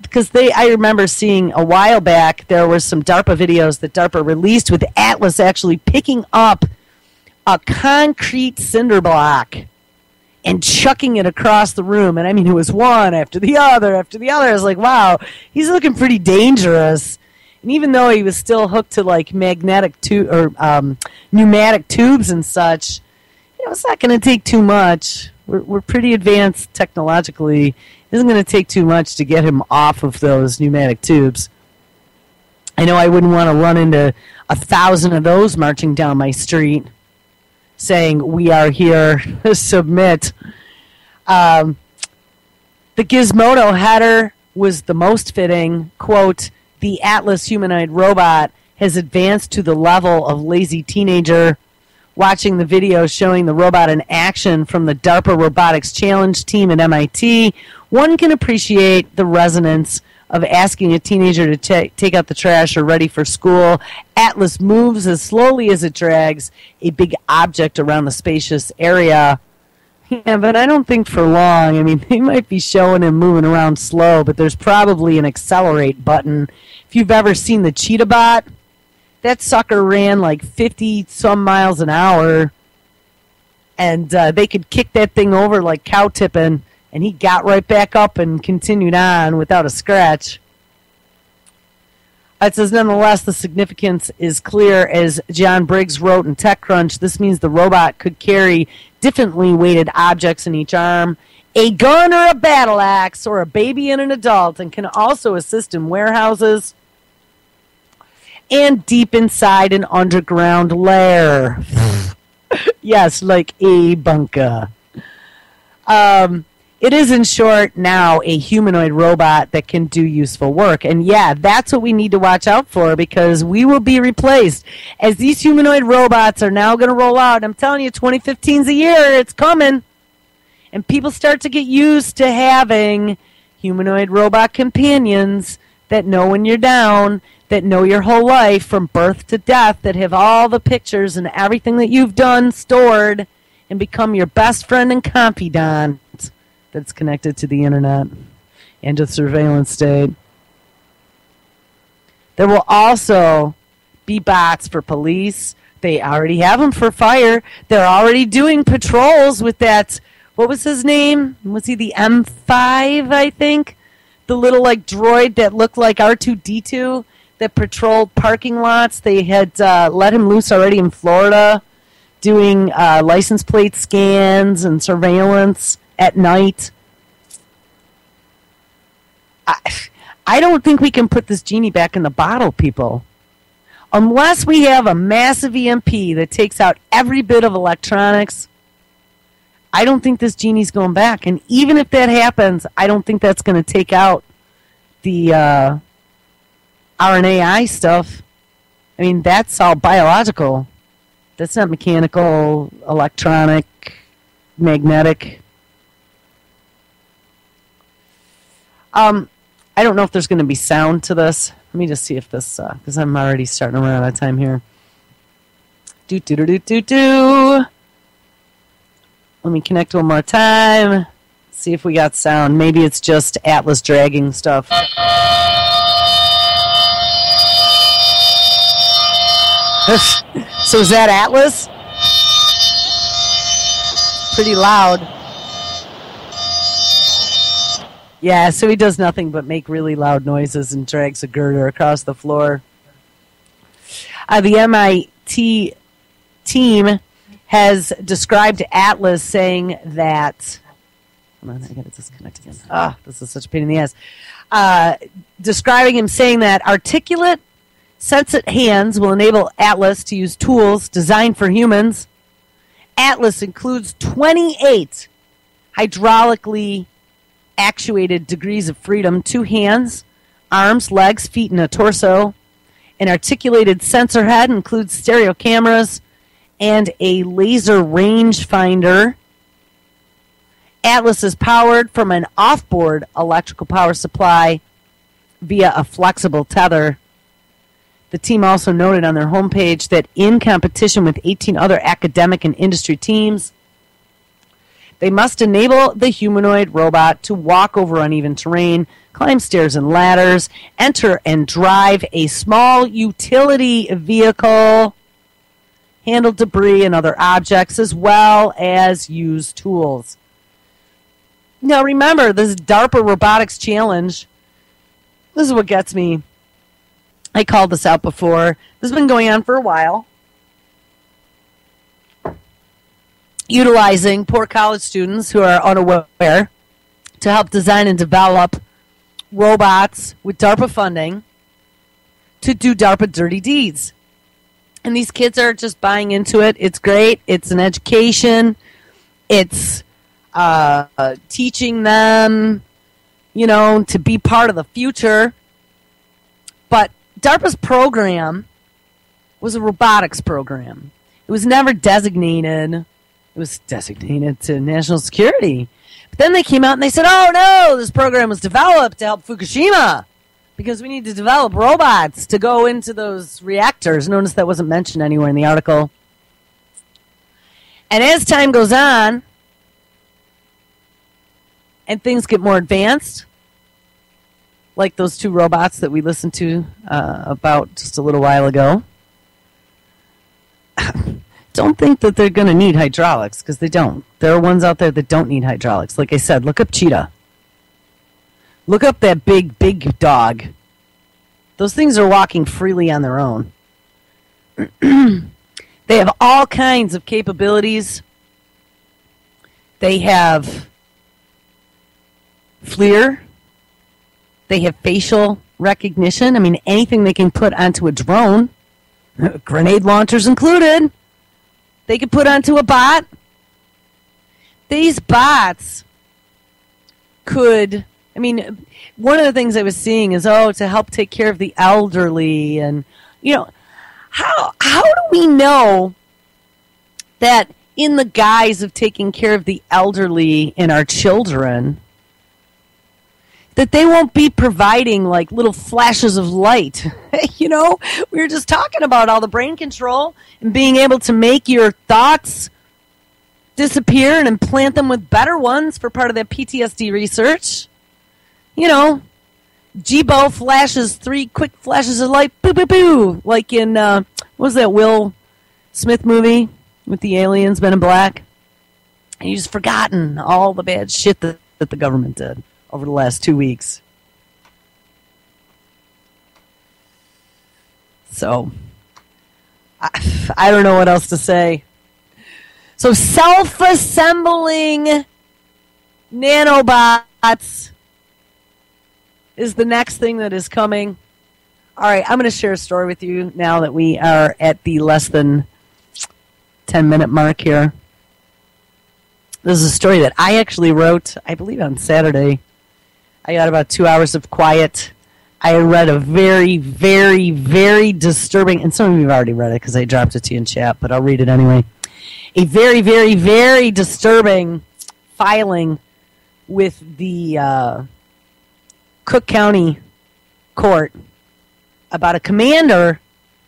because I remember seeing a while back, there were some DARPA videos that DARPA released with Atlas actually picking up a concrete cinder block and chucking it across the room. And I mean, it was one after the other after the other. I was like, wow, he's looking pretty dangerous. And even though he was still hooked to like pneumatic tubes and such, it's not going to take too much. We're pretty advanced technologically. It isn't going to take too much to get him off of those pneumatic tubes. I know I wouldn't want to run into 1,000 of those marching down my street saying, "We are here, submit." The Gizmodo header was the most fitting. Quote, "The Atlas humanoid robot has advanced to the level of lazy teenager." Watching the video showing the robot in action from the DARPA Robotics Challenge team at MIT, one can appreciate the resonance of asking a teenager to take out the trash or ready for school. Atlas moves as slowly as it drags a big object around the spacious area. Yeah, but I don't think for long. I mean, they might be showing him moving around slow, but there's probably an accelerate button. If you've ever seen the Cheetah Bot, that sucker ran like 50-some miles an hour, and they could kick that thing over like cow tipping, and he got right back up and continued on without a scratch. It says, nonetheless, the significance is clear. As John Briggs wrote in TechCrunch, this means the robot could carry differently weighted objects in each arm, a gun or a battle axe, or a baby and an adult, and can also assist in warehouses and deep inside an underground lair. Yes, like a bunker. It is, in short, now a humanoid robot that can do useful work. And yeah, that's what we need to watch out for, because we will be replaced. As these humanoid robots are now going to roll out, I'm telling you, 2015's a year, it's coming. And people start to get used to having humanoid robot companions that know when you're down, that know your whole life from birth to death, that have all the pictures and everything that you've done stored, and become your best friend and confidant that's connected to the internet and to the surveillance state. There will also be bots for police. They already have them for fire. They're already doing patrols with that, what was his name? Was he the M5, I think? The little like droid that looked like R2-D2 that patrolled parking lots. They had let him loose already in Florida, doing license plate scans and surveillance at night. I don't think we can put this genie back in the bottle, people. Unless we have a massive EMP that takes out every bit of electronics, I don't think this genie's going back. And even if that happens, I don't think that's going to take out the RNAi stuff. I mean, that's all biological. That's not mechanical, electronic, magnetic. I don't know if there's going to be sound to this. Let me just see if this, because I'm already starting to run out of time here. Do. Let me connect one more time. See if we got sound. Maybe it's just Atlas dragging stuff. So is that Atlas? Pretty loud. Yeah, so he does nothing but make really loud noises and drags a girder across the floor. The MIT team has described Atlas saying that... Hold on, I got to disconnect again. This is such a pain in the ass. Describing him saying that articulate, sensate hands will enable Atlas to use tools designed for humans. Atlas includes 28 hydraulically actuated degrees of freedom, 2 hands, arms, legs, feet, and a torso. An articulated sensor head includes stereo cameras and a laser rangefinder. Atlas is powered from an off-board electrical power supply via a flexible tether. The team also noted on their homepage that in competition with 18 other academic and industry teams, they must enable the humanoid robot to walk over uneven terrain, climb stairs and ladders, enter and drive a small utility vehicle, handle debris and other objects, as well as use tools. Now remember, this DARPA Robotics Challenge, this is what gets me. I called this out before. This has been going on for a while. Utilizing poor college students who are unaware to help design and develop robots with DARPA funding to do DARPA dirty deeds. And these kids are just buying into it. It's great. It's an education. It's teaching them, to be part of the future. But DARPA's program was a robotics program. It was never designated. It was designated to national security. But then they came out and they said, oh, no, this program was developed to help Fukushima because we need to develop robots to go into those reactors. Notice that wasn't mentioned anywhere in the article. And as time goes on and things get more advanced, like those two robots that we listened to about just a little while ago, don't think that they're going to need hydraulics, because they don't. There are ones out there that don't need hydraulics. Like I said, look up Cheetah. Look up that big dog. Those things are walking freely on their own. They have all kinds of capabilities. They have FLIR. They have facial recognition. I mean, anything they can put onto a drone, grenade launchers included, they could put onto a bot. These bots could, one of the things I was seeing is, to help take care of the elderly. And, how do we know that in the guise of taking care of the elderly and our children, that they won't be providing like little flashes of light? We were just talking about all the brain control and being able to make your thoughts disappear and implant them with better ones for part of that PTSD research. Jibo flashes 3 quick flashes of light, boo, boo, boo, like in, what was that Will Smith movie with the aliens, Men in Black? And you just forgotten all the bad shit that the government did over the last 2 weeks. So, I don't know what else to say. So, self-assembling nanobots is the next thing that is coming. All right, I'm going to share a story with you now that we are at the less than 10-minute mark here. This is a story that I actually wrote, I believe, on Saturday. I got about 2 hours of quiet. I read a very, very, very disturbing, and some of you have already read it because I dropped it to you in chat, but I'll read it anyway. A very, very, very disturbing filing with the Cook County Court about a commander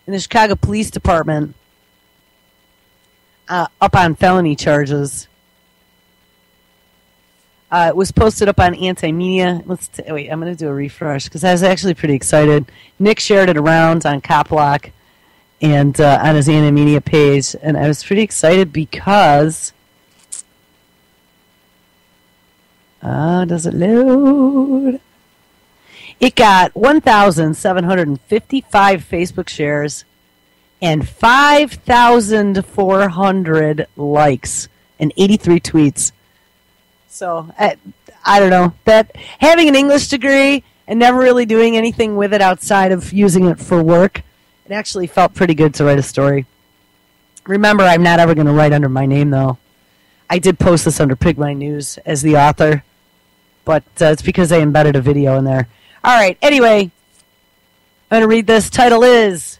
in the Chicago Police Department up on felony charges. It was posted up on Anti-Media. Wait, I'm going to do a refresh because I was actually pretty excited. Nick shared it around on Coplock and on his Anti-Media page, and I was pretty excited because... does it load? It got 1,755 Facebook shares and 5,400 likes and 83 tweets. So, I don't know. That having an English degree and never really doing anything with it outside of using it for work, it actually felt pretty good to write a story. Remember, I'm not ever going to write under my name, though. I did post this under Pigmine News as the author, but it's because I embedded a video in there. All right, anyway, I'm going to read this. Title is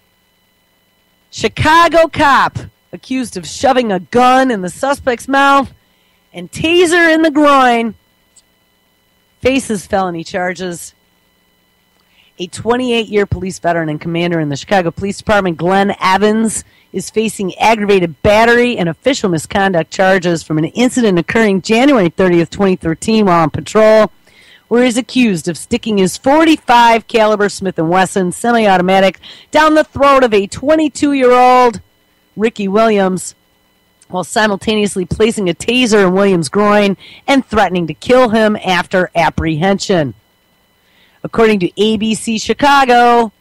Chicago Cop Accused of Shoving a Gun in the Suspect's Mouth and taser in the groin. Faces felony charges. A 28-year police veteran and commander in the Chicago Police Department, Glenn Evans, is facing aggravated battery and official misconduct charges from an incident occurring January 30th, 2013 while on patrol, where he's accused of sticking his .45 caliber Smith & Wesson semi-automatic down the throat of a 22-year-old Ricky Williams while simultaneously placing a taser in Williams' groin and threatening to kill him after apprehension. According to ABC Chicago,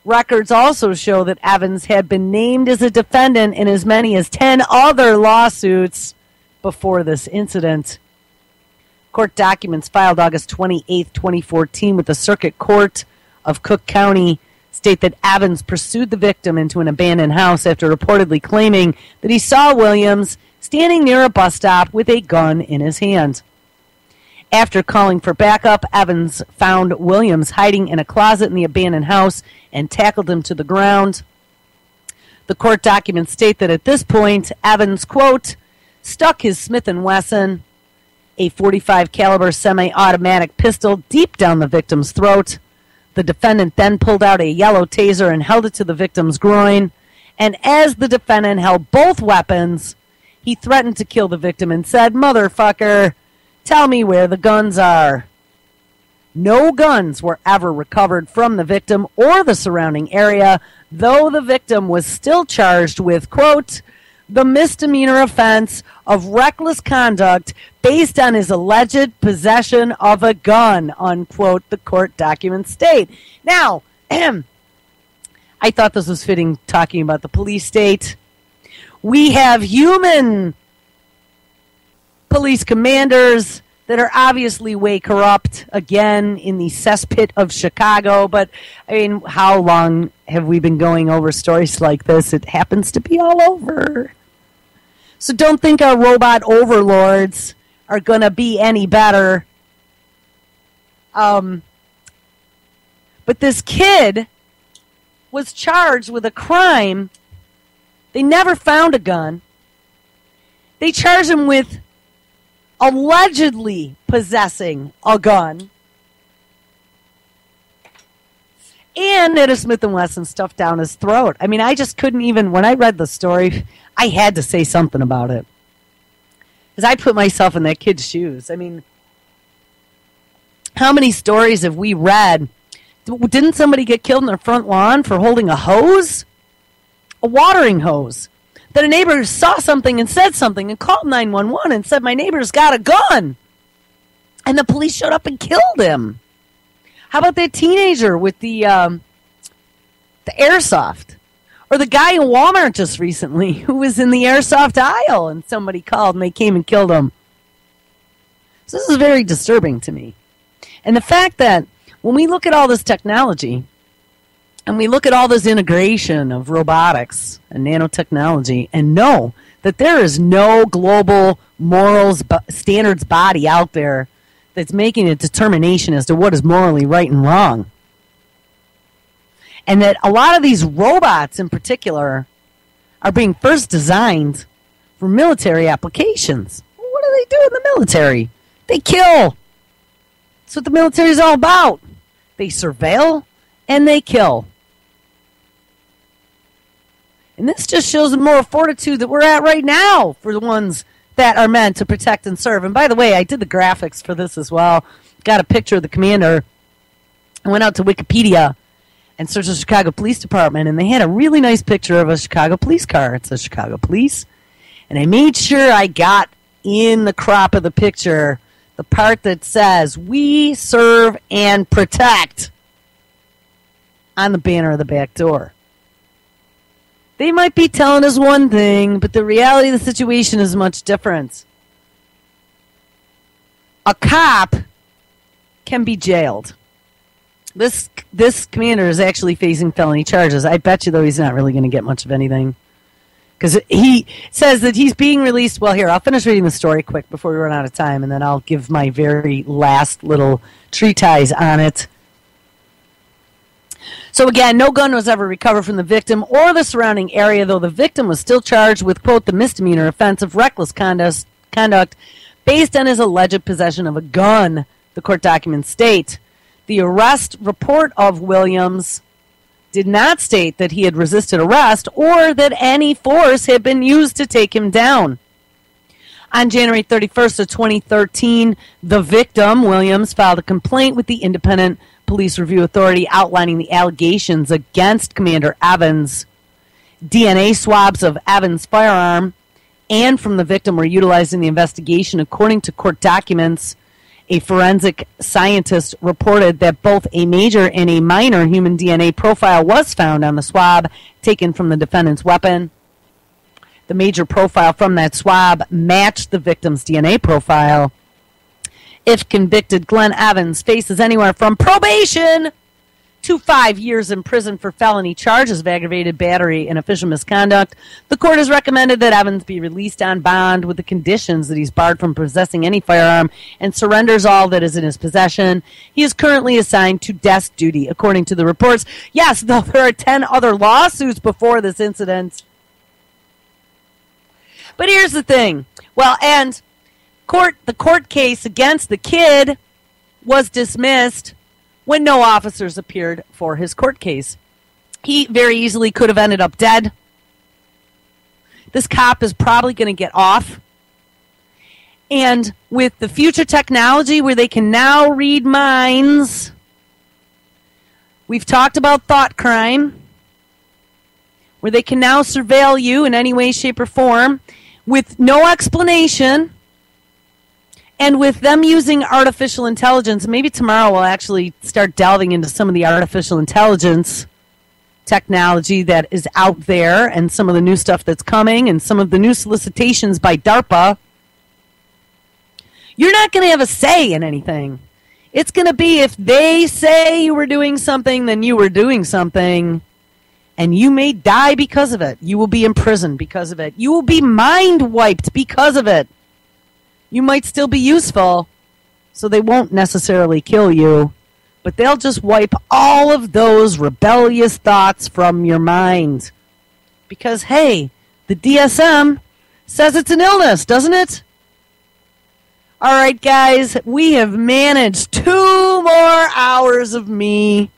records also show that Evans had been named as a defendant in as many as 10 other lawsuits before this incident. Court documents filed August 28, 2014 with the Circuit Court of Cook County state that Evans pursued the victim into an abandoned house after reportedly claiming that he saw Williams standing near a bus stop with a gun in his hand. After calling for backup, Evans found Williams hiding in a closet in the abandoned house and tackled him to the ground. The court documents state that at this point, Evans, quote, stuck his Smith & Wesson, a .45 caliber semi-automatic pistol, deep down the victim's throat. The defendant then pulled out a yellow taser and held it to the victim's groin. And as the defendant held both weapons, he threatened to kill the victim and said, "Motherfucker, tell me where the guns are." No guns were ever recovered from the victim or the surrounding area, though the victim was still charged with, quote, the misdemeanor offense of reckless conduct based on his alleged possession of a gun, unquote, the court documents state. Now, I thought this was fitting talking about the police state. We have human police commanders that are obviously way corrupt, again, in the cesspit of Chicago. But, I mean, how long have we been going over stories like this? It happens to be all over. So don't think our robot overlords are going to be any better. But this kid was charged with a crime. They never found a gun. They charged him with allegedly possessing a gun. And had a Smith & Wesson stuffed down his throat. I mean, I just couldn't even, when I read the story, I had to say something about it. Because I put myself in that kid's shoes. I mean, how many stories have we read? Didn't somebody get killed in their front lawn for holding a hose? A watering hose. That a neighbor saw something and said something and called 911 and said, my neighbor's got a gun. And the police showed up and killed him. How about that teenager with the airsoft? Or the guy in Walmart just recently who was in the airsoft aisle and somebody called and they came and killed him. So this is very disturbing to me. And the fact that when we look at all this technology and we look at all this integration of robotics and nanotechnology and know that there is no global morals standards body out there that's making a determination as to what is morally right and wrong. And that a lot of these robots in particular are being first designed for military applications. Well, what do they do in the military? They kill. That's what the military is all about. They surveil and they kill. And this just shows the moral fortitude that we're at right now for the ones that are meant to protect and serve. And by the way, I did the graphics for this as well. Got a picture of the commander. I went out to Wikipedia and searched the Chicago Police Department, and they had a really nice picture of a Chicago police car. It says Chicago Police. And I made sure I got in the crop of the picture the part that says, "We serve and protect," on the banner of the back door. They might be telling us one thing, but the reality of the situation is much different. A cop can be jailed. This commander is actually facing felony charges. I bet you, though, he's not really going to get much of anything. Because he says that he's being released. Well, here, I'll finish reading the story quick before we run out of time, and then I'll give my very last little treatise on it. So again, no gun was ever recovered from the victim or the surrounding area, though the victim was still charged with, quote, the misdemeanor offense of reckless conduct based on his alleged possession of a gun, the court documents state. The arrest report of Williams did not state that he had resisted arrest or that any force had been used to take him down. On January 31st of 2013, the victim, Williams, filed a complaint with the Independent Police Review Authority outlining the allegations against Commander Evans. DNA swabs of Evans' firearm and from the victim were utilized in the investigation. According to court documents, a forensic scientist reported that both a major and a minor human DNA profile was found on the swab taken from the defendant's weapon. The major profile from that swab matched the victim's DNA profile. If convicted, Glenn Evans faces anywhere from probation to 5 years in prison for felony charges of aggravated battery and official misconduct. The court has recommended that Evans be released on bond with the conditions that he's barred from possessing any firearm and surrenders all that is in his possession. He is currently assigned to desk duty, according to the reports. Yes, though there are 10 other lawsuits before this incident. But here's the thing. Well, and the court case against the kid was dismissed when no officers appeared for his court case. He very easily could have ended up dead. This cop is probably going to get off. And with the future technology where they can now read minds, we've talked about thought crime, where they can now surveil you in any way, shape, or form with no explanation. And with them using artificial intelligence, maybe tomorrow we'll actually start delving into some of the artificial intelligence technology that is out there and some of the new stuff that's coming and some of the new solicitations by DARPA. You're not going to have a say in anything. It's going to be if they say you were doing something, then you were doing something. And you may die because of it. You will be imprisoned because of it. You will be mind wiped because of it. You might still be useful, so they won't necessarily kill you, but they'll just wipe all of those rebellious thoughts from your mind. Because, hey, the DSM says it's an illness, doesn't it? All right, guys, we have managed 2 more hours of me.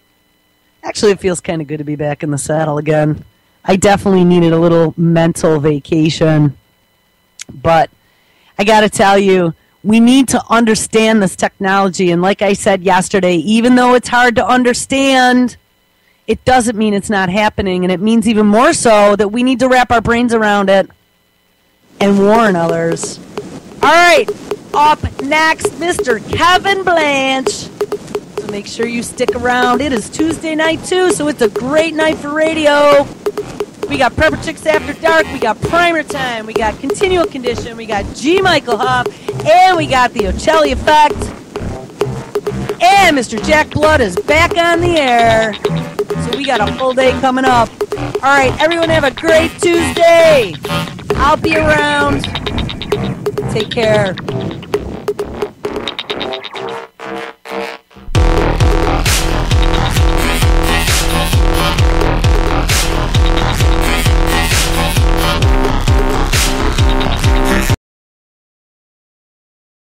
Actually, it feels kind of good to be back in the saddle again. I definitely needed a little mental vacation, but I got to tell you, we need to understand this technology. And like I said yesterday, even though it's hard to understand, it doesn't mean it's not happening. And it means even more so that we need to wrap our brains around it and warn others. All right, up next, Mr. Kevin Blanche. So make sure you stick around. It is Tuesday night, too, so it's a great night for radio. We got Prepper Chicks After Dark, we got Primer Time, we got Continual Condition, we got G. Michael Huff, and we got the Ocelli Effect. And Mr. Jack Blood is back on the air. So we got a full day coming up. All right, everyone have a great Tuesday. I'll be around. Take care.